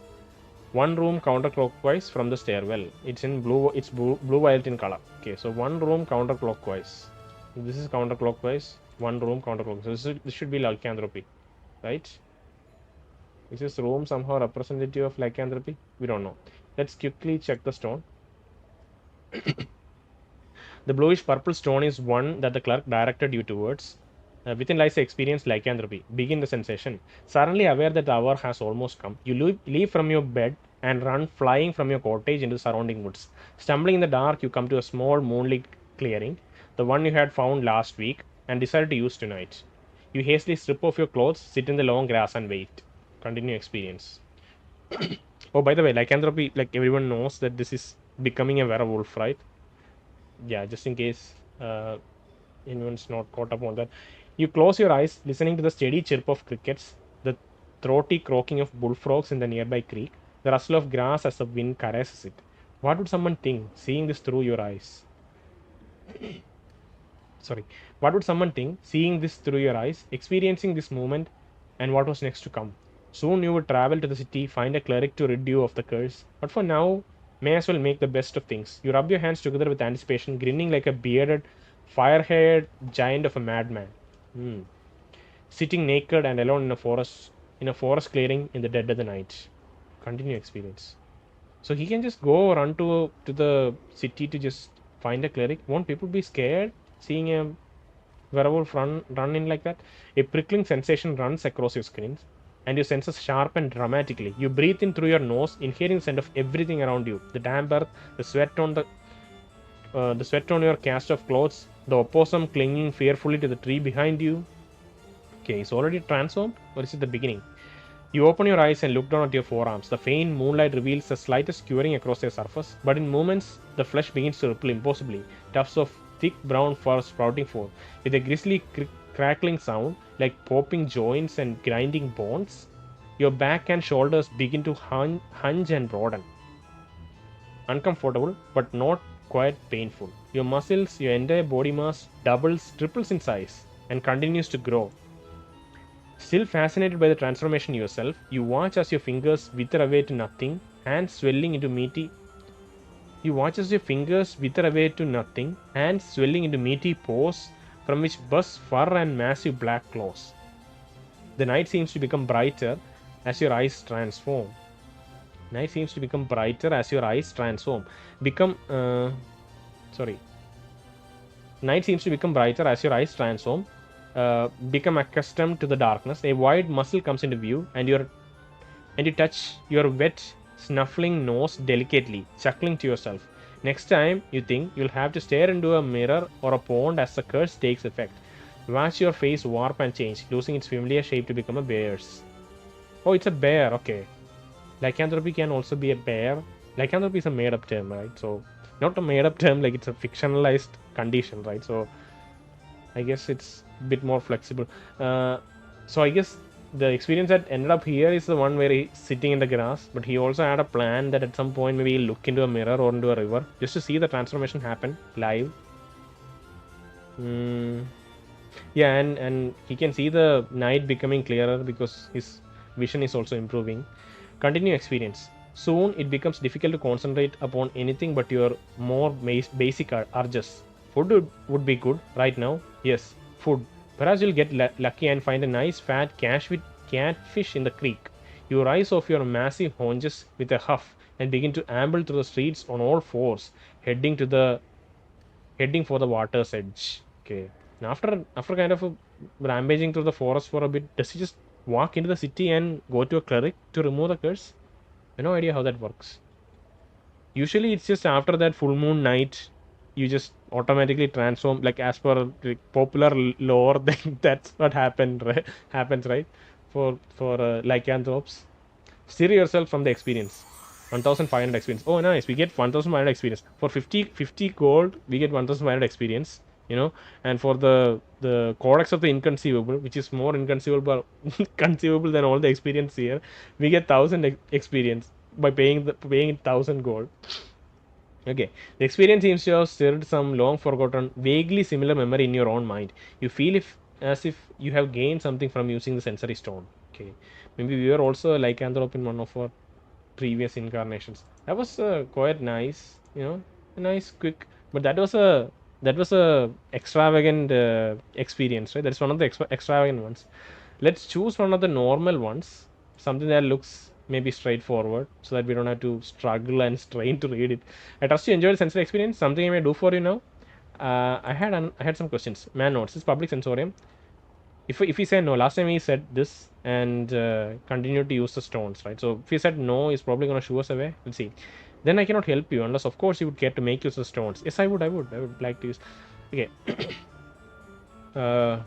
One room counterclockwise from the stairwell. It's in blue. It's blue-violet in color. Okay, so one room counterclockwise. This is counterclockwise. One room counterclockwise. So this should be lycanthropy, right? Is this room somehow representative of lycanthropy? We don't know. Let's quickly check the stone. The bluish purple stone is one that the clerk directed you towards. Within lies the experience lycanthropy. Begin the sensation. Suddenly aware that the hour has almost come, you leave from your bed and run flying from your cottage into the surrounding woods. Stumbling in the dark, you come to a small moonlit clearing, the one you had found last week, and decided to use tonight. You hastily strip off your clothes, sit in the long grass, and wait. Continue experience. Oh, by the way, lycanthropy, like everyone knows that this is becoming a werewolf, right? Yeah, just in case anyone's not caught up on that. You close your eyes, listening to the steady chirp of crickets, the throaty croaking of bullfrogs in the nearby creek, the rustle of grass as the wind caresses it. What would someone think, seeing this through your eyes? Sorry. What would someone think, seeing this through your eyes, experiencing this moment, and what was next to come? Soon you would travel to the city, find a cleric to rid you of the curse. But for now, may as well make the best of things. You rub your hands together with anticipation, grinning like a bearded, fire-haired giant of a madman. Sitting naked and alone in a forest clearing in the dead of the night. Continue experience. So he can just go run to the city to just find a cleric. Won't people be scared seeing a werewolf run in like that? A prickling sensation runs across your screens, and your senses sharpen dramatically. You breathe in through your nose, inhaling the scent of everything around you: the damp earth, the sweat on your cast of clothes, the opossum clinging fearfully to the tree behind you. Okay, it's already transformed, or is it the beginning? You open your eyes and look down at your forearms. The faint moonlight reveals the slightest skewering across their surface, but in moments, the flesh begins to ripple impossibly. Tufts of thick brown fur sprouting forth, with a grisly crackling sound like popping joints and grinding bones. Your back and shoulders begin to hunch and broaden. Uncomfortable, but not quite painful. Your muscles, your entire body mass doubles, triples in size, and continues to grow. Still fascinated by the transformation yourself, you watch as your fingers wither away to nothing, hands swelling into meaty. You watch as your fingers wither away to nothing, hands swelling into meaty paws from which burst fur and massive black claws. The night seems to become brighter, as your eyes transform. Night seems to become brighter as your eyes transform. Become sorry. Night seems to become brighter as your eyes transform. Become accustomed to the darkness. A wide muzzle comes into view, and you touch your wet, snuffling nose delicately, chuckling to yourself. Next time you think, you'll have to stare into a mirror or a pond as the curse takes effect. Watch your face warp and change, losing its familiar shape to become a bear's. Oh, it's a bear. Okay. Lycanthropy can also be a bear. Lycanthropy is a made-up term, right? So, not a made-up term, like it's a fictionalized condition, right? So, I guess it's a bit more flexible. So I guess the experience that ended up here is the one where he's sitting in the grass, but he also had a plan that at some point maybe he'll look into a mirror or into a river just to see the transformation happen live. Yeah, and he can see the night becoming clearer because his vision is also improving. Continue experience. Soon it becomes difficult to concentrate upon anything but your more basic urges. Food would be good right now. Yes, food. Perhaps you'll get lucky and find a nice fat catfish in the creek. You rise off your massive haunches with a huff and begin to amble through the streets on all fours, heading for the water's edge. Okay. Now after kind of rampaging through the forest for a bit, does he just walk into the city and go to a cleric to remove the curse? I have no idea how that works. Usually it's just after that full moon night, you just automatically transform, like as per like, popular lore. That's what happened, right? Happens, right? For lycanthropes, steer yourself from the experience. 1500 experience. Oh, nice. We get 1500 experience for 50 gold. We get 1500 experience. And for the codex of the inconceivable, which is more inconceivable conceivable than all the experience here, we get 1000 experience by paying 1000 gold. Okay, the experience seems to have stirred some long forgotten, vaguely similar memory in your own mind. You feel as if you have gained something from using the sensory stone. Okay, maybe we were also a lycanthrope in one of our previous incarnations. That was quite nice, nice, quick. But that was a extravagant experience, right? That's one of the extravagant ones. Let's choose one of the normal ones, something that looks maybe straightforward, so that we don't have to struggle and strain to read it. I trust you enjoyed the sensory experience. Something I may do for you now. I had some questions. Man notes. This public sensorium. If he said no, last time he said this and continued to use the stones, right? So if he said no, he's probably gonna shoo us away. Let's see. Then I cannot help you unless, of course, you would care to make use of stones. Yes, I would. I would like to use. Okay. uh,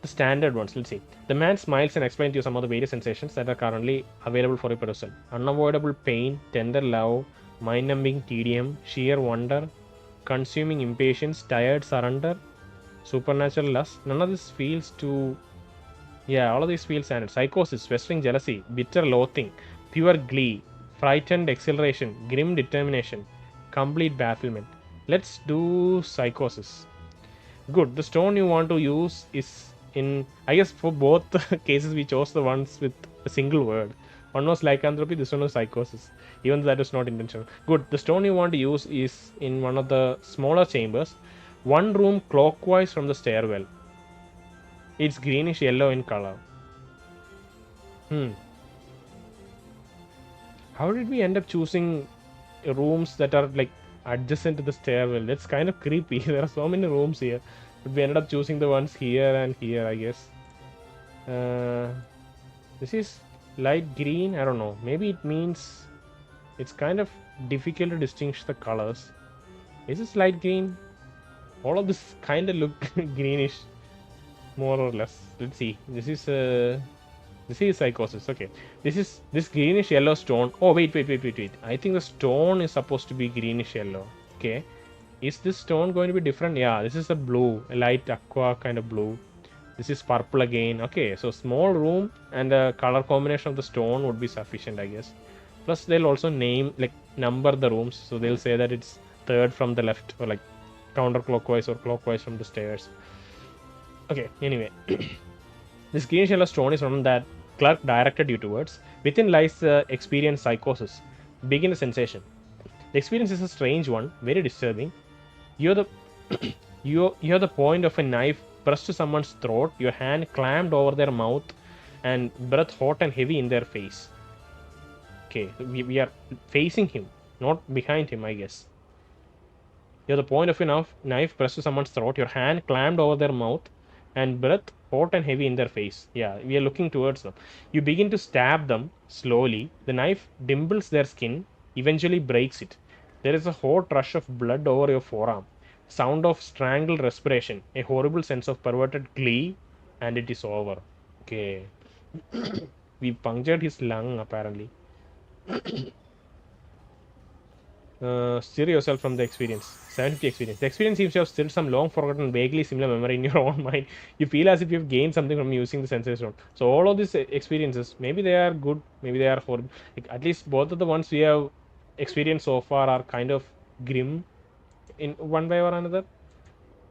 the standard ones. Let's see. The man smiles and explains to you some of the various sensations that are currently available for your perusal. Unavoidable pain, tender love, mind-numbing tedium, sheer wonder, consuming impatience, tired surrender, supernatural lust. None of this feels too. Yeah, all of these feel standard. Psychosis, festering jealousy, bitter loathing, pure glee, frightened exhilaration, grim determination, complete bafflement. Let's do psychosis. Good. The stone you want to use is in. I guess for both cases we chose the ones with a single word. One was lycanthropy, this one was psychosis. Even though that was not intentional. Good. The stone you want to use is in one of the smaller chambers. One room clockwise from the stairwell. It's greenish yellow in color. How did we end up choosing rooms that are like adjacent to the stairwell? That's kind of creepy. There are so many rooms here, but we ended up choosing the ones here and here, I guess. This is light green. I don't know. Maybe it means it's kind of difficult to distinguish the colors. Is this light green? All of this kind of look greenish, more or less. Let's see. This is psychosis. Okay. This greenish yellow stone. Oh, wait. I think the stone is supposed to be greenish yellow. Okay. Is this stone going to be different? Yeah, this is a blue, a light aqua kind of blue. This is purple again. Okay, so small room and the color combination of the stone would be sufficient, I guess. Plus, they'll also number the rooms. So they'll say that it's third from the left, or like counterclockwise or clockwise from the stairs. Okay, anyway. This greenish yellow stone is one that clerk directed you towards. Within lies the experience psychosis. Begin the sensation. The experience is a strange one, very disturbing. You're the you're the point of a knife pressed to someone's throat, your hand clammed over their mouth, and breath hot and heavy in their face. Okay, we are facing him, not behind him, I guess. You have the point of your knife pressed to someone's throat, your hand clammed over their mouth, and breath hot and heavy in their face. Yeah, we are looking towards them. You begin to stab them slowly. The knife dimples their skin, eventually breaks it. There is a hot rush of blood over your forearm. Sound of strangled respiration, a horrible sense of perverted glee, and it is over. Okay. We punctured his lung, apparently. Steer yourself from the experience. 750 experience. The experience seems to have still some long forgotten, vaguely similar memory in your own mind. You feel as if you've gained something from using the Sensorium. So all of these experiences, maybe they are good, maybe they are horrible. Like, at least both of the ones we have experienced so far are kind of grim in one way or another.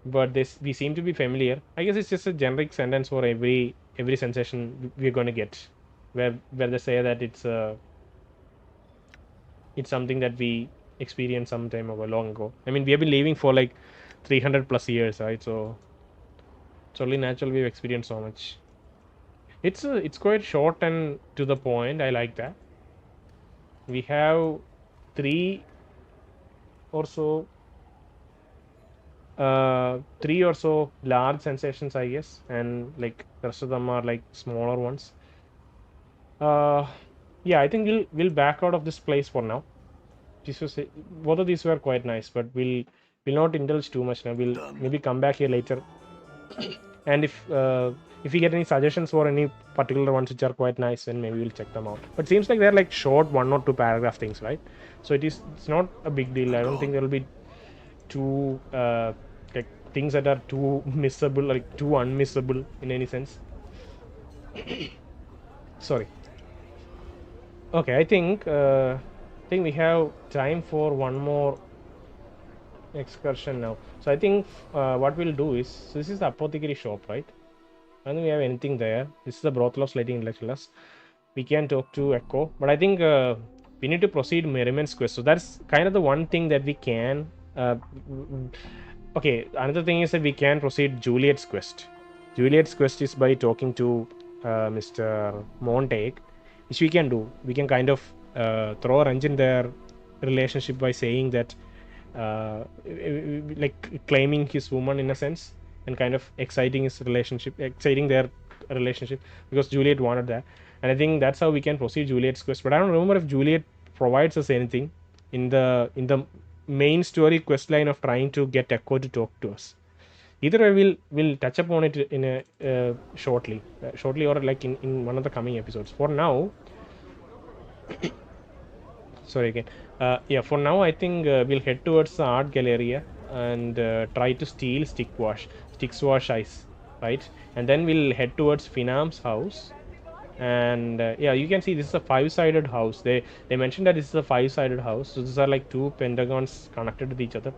But this we seem to be familiar. I guess it's just a generic sentence for every sensation we're going to get, where they say that it's something that we experienced some time ago, long ago. I mean, we have been living for like 300 plus years, right? So it's only natural we've experienced so much. It's quite short and to the point. I like that. We have 3 or so large sensations, I guess, and like the rest of them are like smaller ones. Yeah, I think we'll back out of this place for now. Both of these were quite nice, but we'll not indulge too much now. We'll maybe come back here later. And if we get any suggestions for any particular ones which are quite nice, then maybe we'll check them out. But it seems like they're like short 1 or 2 paragraph things, right? So it's not a big deal. I don't think there'll be too like things that are too missable, like too unmissable in any sense. Sorry. Okay, I think we have time for one more excursion now. So I think what we'll do is, so this is the apothecary shop, right? I don't think we have anything there. This is the brothel of slightly intellectuals. We can talk to Echo, but I think we need to proceed Merriman's quest. So that's kind of the one thing that we can. Okay, another thing is that we can proceed Juliet's quest. Juliet's quest is by talking to Mr. Morte, which we can do. We can kind of throw a wrench in their relationship by saying that, like claiming his woman in a sense, and kind of exciting their relationship, because Juliet wanted that. And I think that's how we can proceed Juliet's quest. But I don't remember if Juliet provides us anything in the main story quest line of trying to get Echo to talk to us. Either way, we'll touch upon it in a shortly or like in one of the coming episodes. For now, sorry again. Yeah, for now I think we'll head towards the art gallery and try to steal Styx wash ice, right? And then we'll head towards Finam's house. And yeah, you can see this is a 5-sided house. They mentioned that this is a 5-sided house, so these are like 2 pentagons connected with each other.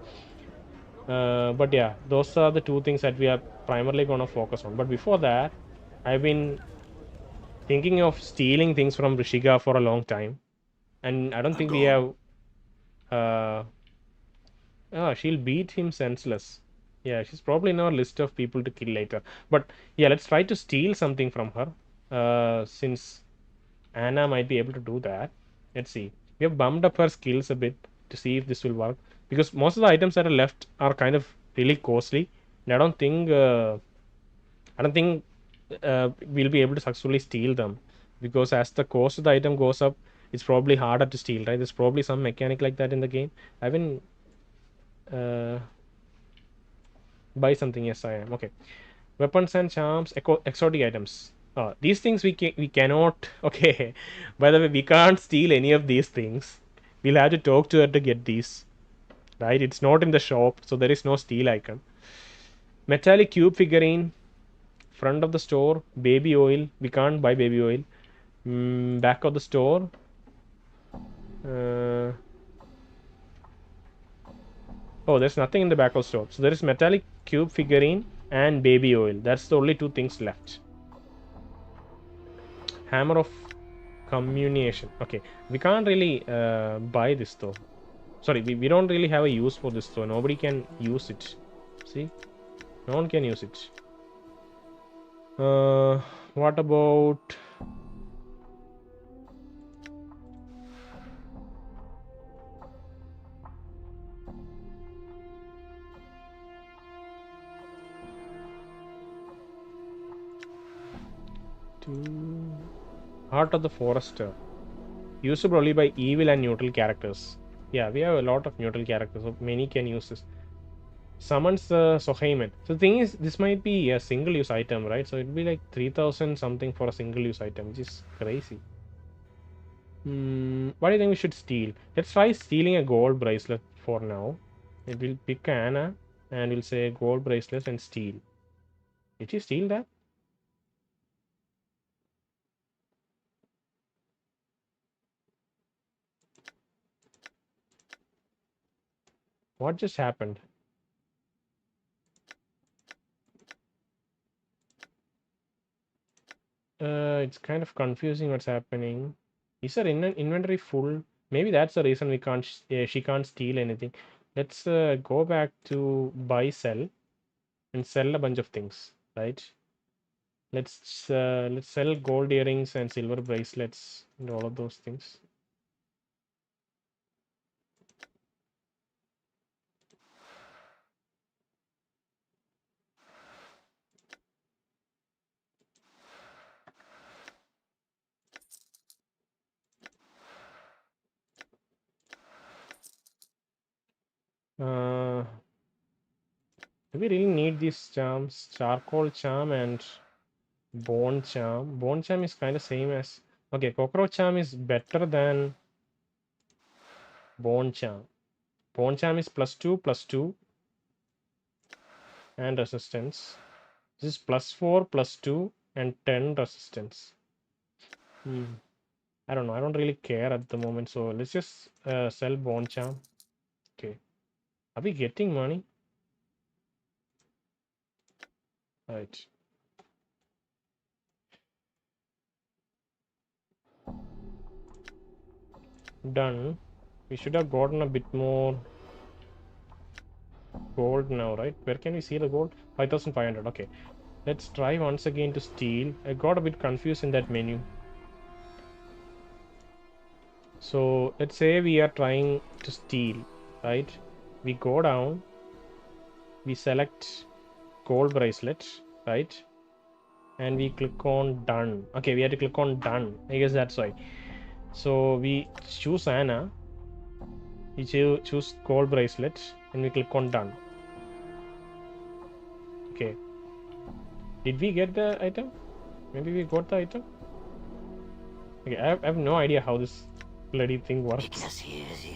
But yeah, those are the 2 things that we are primarily going to focus on. But before that, I've been thinking of stealing things from Rishika for a long time, and I don't think we have. She'll beat him senseless. Yeah, she's probably in our list of people to kill later. But yeah, let's try to steal something from her, since Anna might be able to do that. Let's see. We have bumped up her skills a bit to see if this will work, because most of the items that are left are kind of really costly, and I don't think we'll be able to successfully steal them, because as the cost of the item goes up, it's probably harder to steal, right? There's probably some mechanic like that in the game. I've been buy something. Yes, I am. Okay, weapons and charms, exotic items. These things we cannot. Okay, by the way, we can't steal any of these things. We'll have to talk to her to get these, right? It's not in the shop, so there is no steal icon. Metallic cube figurine, front of the store. Baby oil, we can't buy baby oil. Back of the store. Oh, there's nothing in the back of the store. So there is metallic cube figurine and baby oil. That's the only 2 things left. Hammer of communication. Okay, we can't really buy this though. Sorry, we don't really have a use for this though. Nobody can use it. See, no one can use it. What about... Heart of the Forester. Usable only by evil and neutral characters. Yeah, we have a lot of neutral characters, so many can use this. Summons the Soheimen. So the thing is, this might be a single-use item, right? So it'd be like 3,000 something for a single-use item, which is crazy. What do you think we should steal? Let's try stealing a gold bracelet for now. It will pick Anna and we'll say gold bracelet and steal. Did she steal that? What just happened? It's kind of confusing what's happening. Is her inventory full? Maybe that's the reason we can't. She can't steal anything. Let's go back to buy sell and sell a bunch of things, right? Let's sell gold earrings and silver bracelets and all of those things. Do we really need these charms? Charcoal charm and bone charm. Bone charm is kind of same as... Okay, cockroach charm is better than bone charm. Bone charm is +2 and resistance. This is +4 +2 and 10 resistance. I don't know. I don't really care at the moment. So let's just sell bone charm. Okay. Are we getting money? Right. Done. We should have gotten a bit more gold now, right? Where can we see the gold? 5,500. Okay. Let's try once again to steal. I got a bit confused in that menu. So let's say we are trying to steal, right? We go down, we select gold bracelet, right? And we click on done. Okay, we have to click on done. I guess that's why. So we choose Anna, we choose gold bracelet, and we click on done. Okay. Did we get the item? Maybe we got the item? Okay, I have no idea how this bloody thing works. It just hears you.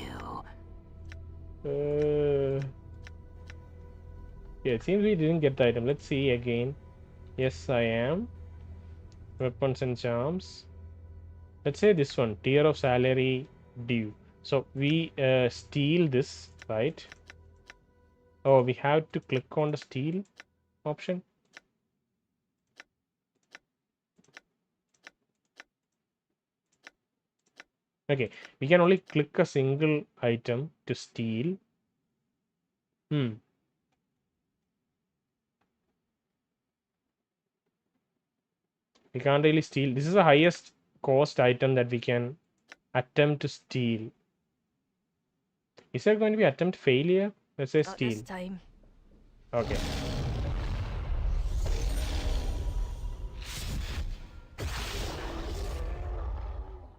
Yeah, it seems we didn't get the item. Let's see again. Yes, I am. Weapons and charms. Let's say this one, tier of salary due. So we steal this, right? Oh, we have to click on the steal option. Okay, we can only click a single item to steal. We can't really steal. This is the highest cost item that we can attempt to steal. Is there going to be attempt failure? Let's say steal. This time. Okay.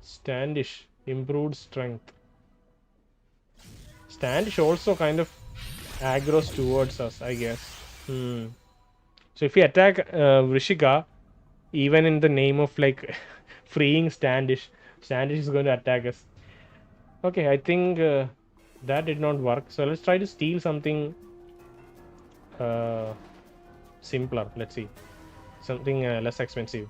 Standish, improved strength. Standish also kind of aggroes towards us, I guess. So if we attack Vrishika, even in the name of like freeing Standish, Standish is going to attack us. Okay, I think that did not work. So let's try to steal something simpler. Let's see. Something less expensive.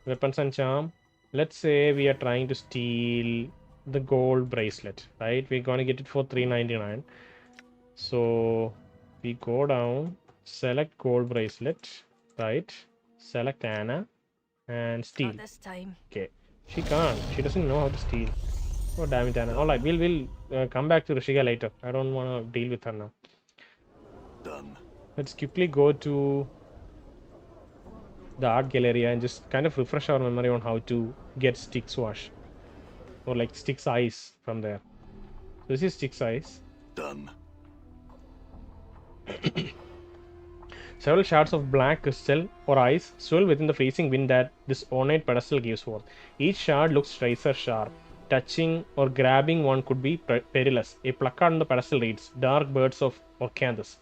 Weapons and charm. Let's say we are trying to steal the gold bracelet, right? We're going to get it for 399. So we go down, select gold bracelet, right? Select Anna and steal. This time. Okay. She can't. She doesn't know how to steal. Oh, damn it, Anna. Alright, we'll come back to Rishika later. I don't want to deal with her now. Done. Let's quickly go to the art gallery and just kind of refresh our memory on how to get Styx wash or like Styx eyes from there. So this is Styx eyes. Done. Several shards of black crystal or ice swirl within the freezing wind that this ornate pedestal gives forth. Each shard looks razor sharp. Touching or grabbing one could be perilous. A placard on the pedestal reads, "Dark birds of Orcanthus.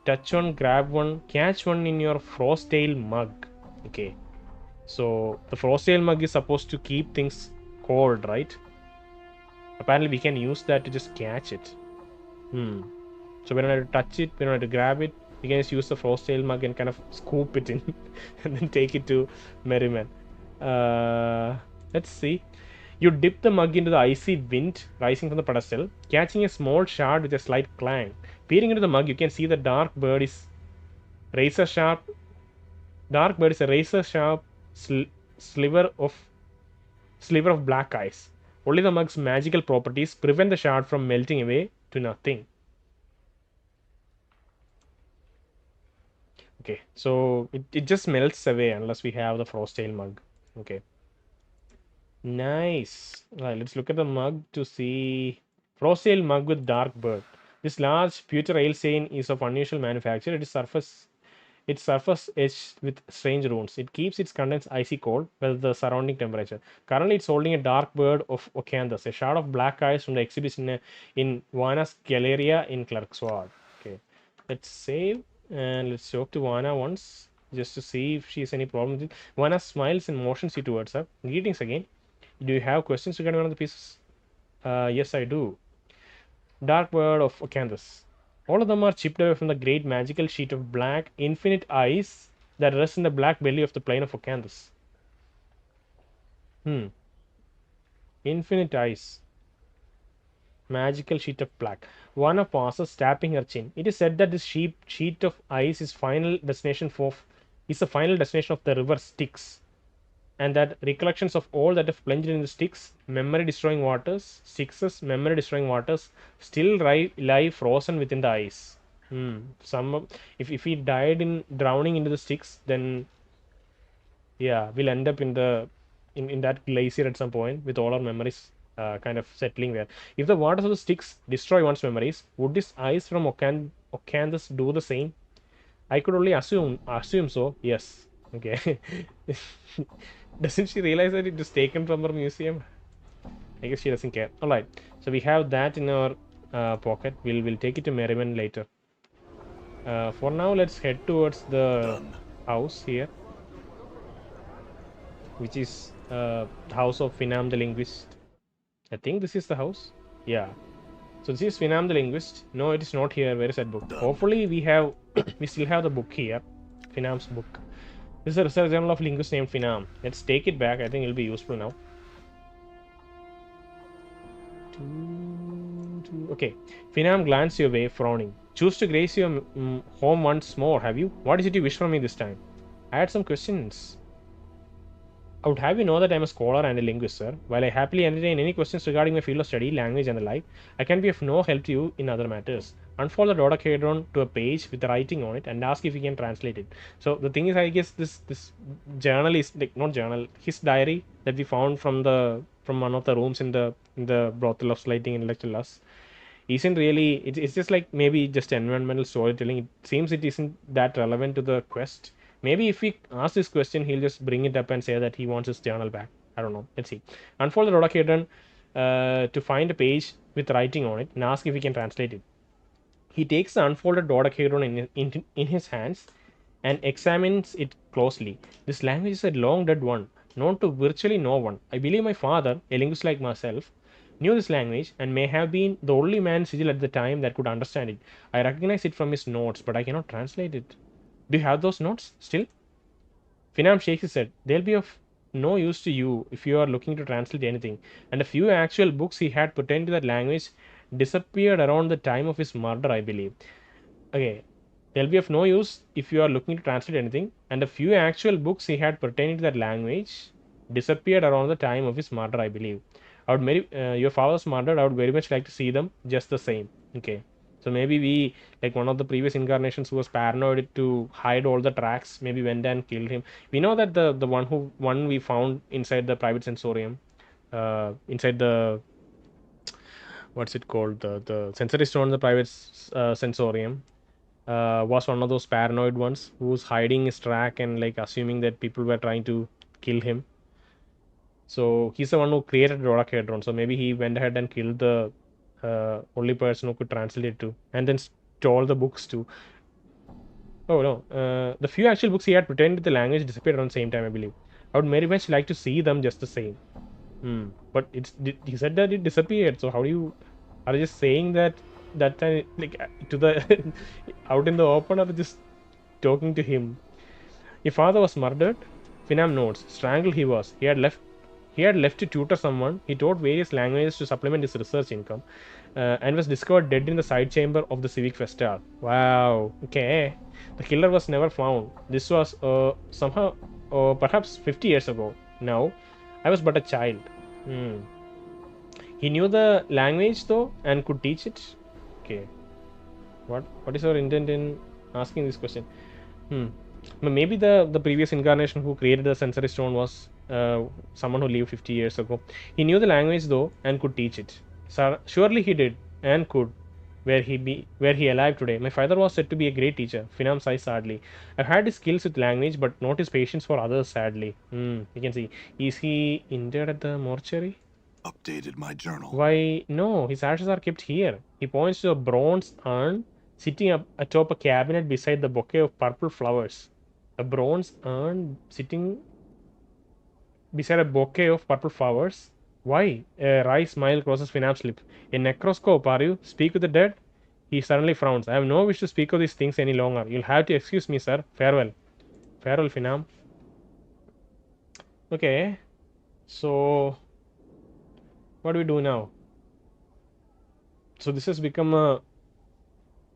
Touch one, grab one, catch one in your frostale mug." Okay. So the frostale mug is supposed to keep things cold, right? Apparently we can use that to just catch it. So we don't have to touch it, we don't have to grab it. We can just use the frostale mug and kind of scoop it in and then take it to Merriman. Let's see. You dip the mug into the icy wind rising from the pedestal, catching a small shard with a slight clang. Peering into the mug, you can see the dark bird is razor sharp. Dark bird is a razor sharp sliver of black ice. Only the mug's magical properties prevent the shard from melting away to nothing. Okay, so it just melts away unless we have the frostale mug. Okay. Nice. Right, let's look at the mug to see. Frostale mug with dark bird. This large pewter ale stain is of unusual manufacture. Its surface edged with strange runes. It keeps its contents icy cold with the surrounding temperature. Currently, it's holding a dark bird of Ocanthus, a shard of black ice from the exhibition in Vana's Galleria in Clarksward. Okay, let's save and let's talk to Vana once just to see if she has any problem with it. Vana smiles and motions you towards her. Greetings again. Do you have questions regarding one of the pieces? Yes, I do. Dark bird of Ocanthus. All of them are chipped away from the great magical sheet of black, infinite ice that rests in the black belly of the plane of Ocanthus. Infinite ice. Magical sheet of black. Vana pauses, tapping her chin. It is said that this sheet of ice is the final destination of the river Styx, and that recollections of all that have plunged in the Styx's memory destroying waters still lie frozen within the ice. If he died in drowning into the Styx, then yeah, we'll end up in that glacier at some point with all our memories kind of settling there. If the waters of the Styx destroy one's memories, would this ice from Ocanthus do the same? I could only assume so. Yes. Okay. Doesn't she realize that it is taken from her museum? I guess she doesn't care. All right. So we have that in our pocket. We'll take it to Merriman later. For now, let's head towards the house here, which is the house of Finam the linguist. I think this is the house. Yeah. So this is Finam the linguist. No, it is not here. Where is that book? Hopefully we have we still have the book here. Finam's book. This is a research journal of linguist named Finam. Let's take it back. I think it'll be useful now. Okay. Finam glanced your way, frowning. Choose to grace your home once more, have you? What is it you wish from me this time? I had some questions. I would have you know that I am a scholar and a linguist, sir. While I happily entertain any questions regarding my field of study, language, and the like, I can be of no help to you in other matters. Unfold the Dodecahedron to a page with the writing on it and ask if you can translate it. So the thing is, I guess this journal is like not journal, his diary that we found from one of the rooms in the brothel of Slighting Intellectual Lust isn't really. It's just like maybe just environmental storytelling. It seems it isn't that relevant to the quest. Maybe if we ask this question, he'll just bring it up and say that he wants his journal back. I don't know. Let's see. Unfold the Dodecahedron to find a page with writing on it and ask if we can translate it. He takes the unfolded Dodecahedron in his hands and examines it closely. This language is a long dead one, known to virtually no one. I believe my father, a linguist like myself, knew this language and may have been the only man sigil at the time that could understand it. I recognize it from his notes, but I cannot translate it. Do you have those notes still? Finam shakes his head. They'll be of no use to you if you are looking to translate anything. And a few actual books he had pertaining to that language disappeared around the time of his murder, I believe. Okay. They'll be of no use if you are looking to translate anything. And a few actual books he had pertaining to that language disappeared around the time of his murder, I believe. Your father's murdered. I would very much like to see them just the same. Okay. So maybe we, like one of the previous incarnations who was paranoid to hide all the tracks, maybe went and killed him. We know that the one we found inside the private sensorium, inside the, what's it called, the sensory stone, the private sensorium, was one of those paranoid ones who's hiding his track and like assuming that people were trying to kill him. So he's the one who created Dodecahedron. So maybe he went ahead and killed the only person who could translate it to, and then stole the books too. Oh no, the few actual books he had pretended the language disappeared around the same time, I believe. I would very much like to see them just the same. But he said that it disappeared. So how do you, are you just saying that that time like to the out in the open, or just talking to him? Your father was murdered. Finam notes. Strangled he was. He had left to tutor someone. He taught various languages to supplement his research income, and was discovered dead in the side chamber of the Civic Festival. Wow. Okay. The killer was never found. This was somehow, perhaps 50 years ago. Now, I was but a child. Hmm. He knew the language though and could teach it. Okay. What is your intent in asking this question? Maybe the previous incarnation who created the sensory stone was someone who lived 50 years ago. He knew the language though and could teach it. So surely he did and could. Where he alive today? My father was said to be a great teacher. Finam sighs sadly. I've had his skills with language, but not his patience for others. Sadly, you can see. Is he interred at the mortuary? Updated my journal. Why, no, his ashes are kept here. He points to a bronze urn sitting up atop a cabinet beside the bouquet of purple flowers. A bronze urn sitting beside a bouquet of purple flowers? Why? A wry smile crosses Finam's lip. A necroscope, are you? Speak with the dead? He suddenly frowns. I have no wish to speak of these things any longer. You'll have to excuse me, sir. Farewell. Farewell, Finam. Okay. So, what do we do now? So this has become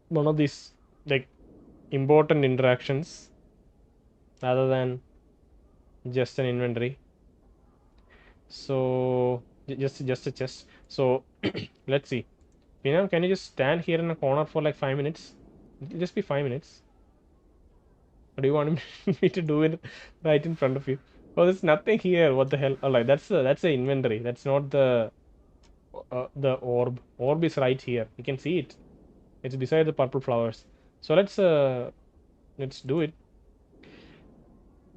one of these like important interactions rather than just an inventory. So just a chest. So let's see. Pinam, can you just stand here in a corner for like 5 minutes? It'll just be 5 minutes. What do you want me to do it right in front of you? Oh, there's nothing here. What the hell? Oh, like that's the inventory. That's not the orb. Orb is right here. You can see it. It's beside the purple flowers. So let's do it.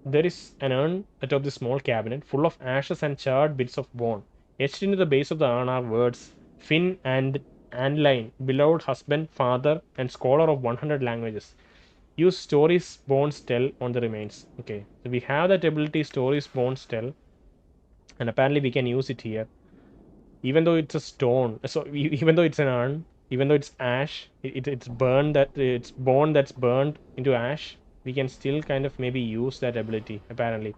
There is an urn atop the small cabinet, full of ashes and charred bits of bone. Etched into the base of the urn are words: Finn and Anline, beloved husband, father, and scholar of 100 languages. Use stories bones tell on the remains. Okay, so we have that ability, stories bones tell, and apparently we can use it here. Even though it's a stone, so even though it's an urn, even though it's ash, it's burned, that it's bone that's burned into ash, we can still kind of maybe use that ability apparently.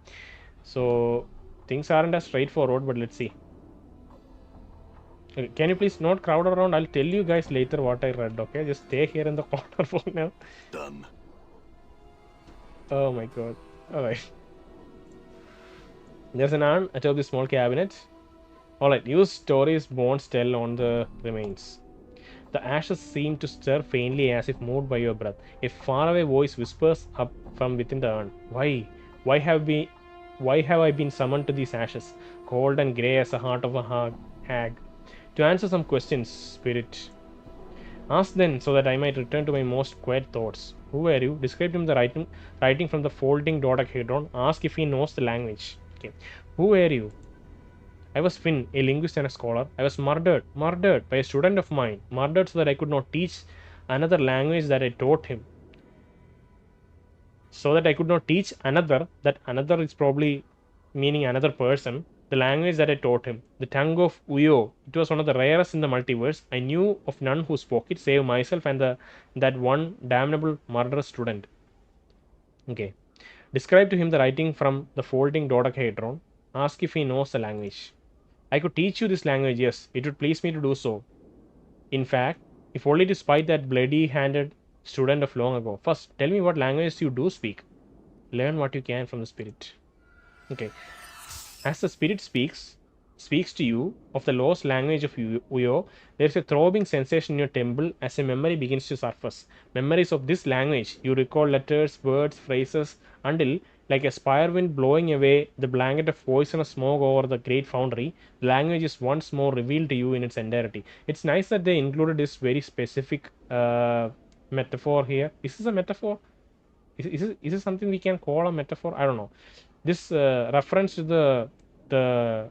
So things aren't as straightforward, but let's see. Okay, can you please not crowd around? I'll tell you guys later what I read. Okay, just stay here in the corner for now. Done. Oh my god. Alright. There's an urn atop the small cabinet. Alright, use stories bones tell on the remains. The ashes seem to stir faintly as if moved by your breath. A faraway voice whispers up from within the urn. Why? Why have I been summoned to these ashes, cold and grey as the heart of a hag? To answer some questions, spirit. Ask then, so that I might return to my most quiet thoughts. Who are you? Describe him the writing from the folding Dodecahedron. Ask if he knows the language. Okay. Who are you? I was Finn, a linguist and a scholar. I was murdered by a student of mine, murdered so that I could not teach another language that I taught him. So that I could not teach another, that another is probably meaning another person, the language that I taught him, the tongue of Uyo. It was one of the rarest in the multiverse. I knew of none who spoke it, save myself and that one damnable murderous student. Okay. Describe to him the writing from the folding Dodecahedron. Ask if he knows the language. I could teach you this language, yes. It would please me to do so. In fact, if only to spite that bloody-handed student of long ago. First, tell me what languages you do speak. Learn what you can from the spirit. Okay. As the spirit speaks, speaks to you of the lost language of Uyo, there is a throbbing sensation in your temple as a memory begins to surface. Memories of this language, you recall letters, words, phrases, until, like a spire wind blowing away the blanket of poisonous smoke over the great foundry, the language is once more revealed to you in its entirety. It's nice that they included this very specific metaphor here. Is this a metaphor? Is it something we can call a metaphor? I don't know. This reference to the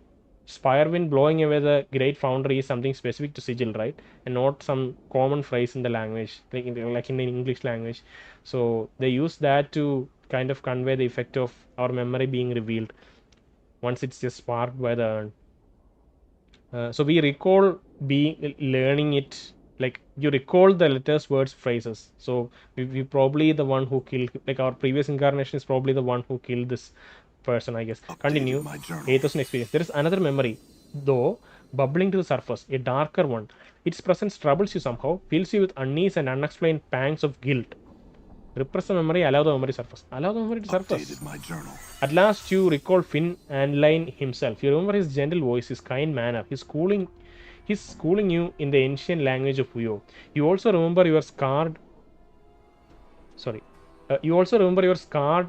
spire wind blowing away the great foundry is something specific to sigil, right? And not some common phrase in the language, like in the English language. So they use that to kind of convey the effect of our memory being revealed once it's just sparked by the urn. So we recall being learning it, like you recall the letters, words, phrases. So we probably the one who killed, like our previous incarnation is probably the one who killed this person, I guess. Continue. 8,000 experience. There is another memory, though bubbling to the surface, a darker one. Its presence troubles you somehow, fills you with unease and unexplained pangs of guilt. Repress the memory, allow the memory surface. Allow the memory to surface. At last you recall Finn and Line himself. You remember his gentle voice, his kind manner, his schooling you in the ancient language of Uyo. You also remember your scarred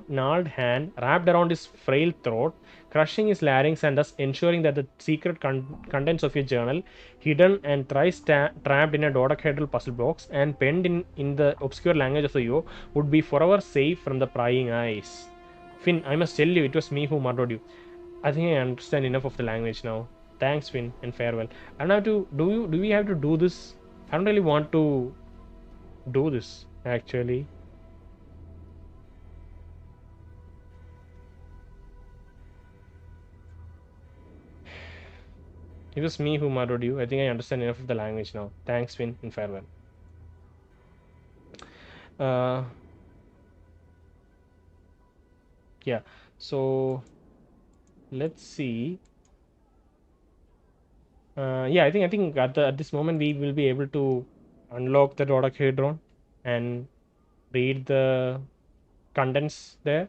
gnarled hand wrapped around his frail throat, crushing his larynx and thus ensuring that the secret contents of your journal, hidden and thrice trapped in a dodecahedral puzzle box and penned in the obscure language of the Uyo, would be forever safe from the prying eyes. Finn, I must tell you, it was me who murdered you. I think I understand enough of the language now. Thanks, Finn, and farewell. I don't have to. Do we have to do this? I don't really want to do this, actually. It was me who murdered you. I think I understand enough of the language now. Thanks, Finn, and farewell. Yeah, so let's see. Yeah, I think at this moment we will be able to unlock the Dodecahedron and read the contents there.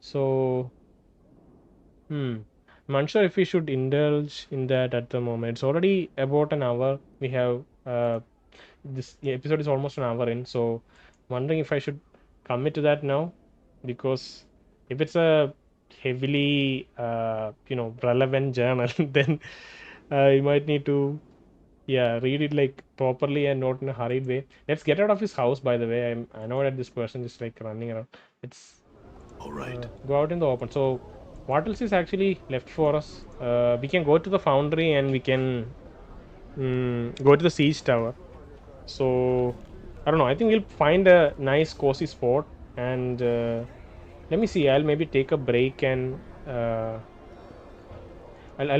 So, I'm unsure if we should indulge in that at the moment. It's already about an hour. We have this episode is almost an hour in, so wondering if I should commit to that now, because if it's a heavily relevant journal, then you might need to read it like properly and not in a hurried way. Let's get out of his house, by the way. I know that this person is like running around. Let's go out in the open. So what else is actually left for us? We can go to the foundry and we can go to the siege tower. So I don't know, I think we'll find a nice cozy spot and let me see. I'll maybe take a break and I'll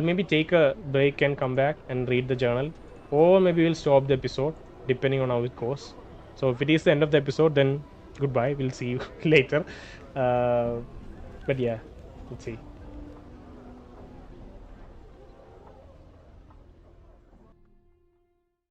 maybe take a break and come back and read the journal, or maybe we'll stop the episode depending on how it goes. So if it is the end of the episode, then goodbye, we'll see you later. But yeah, let's see.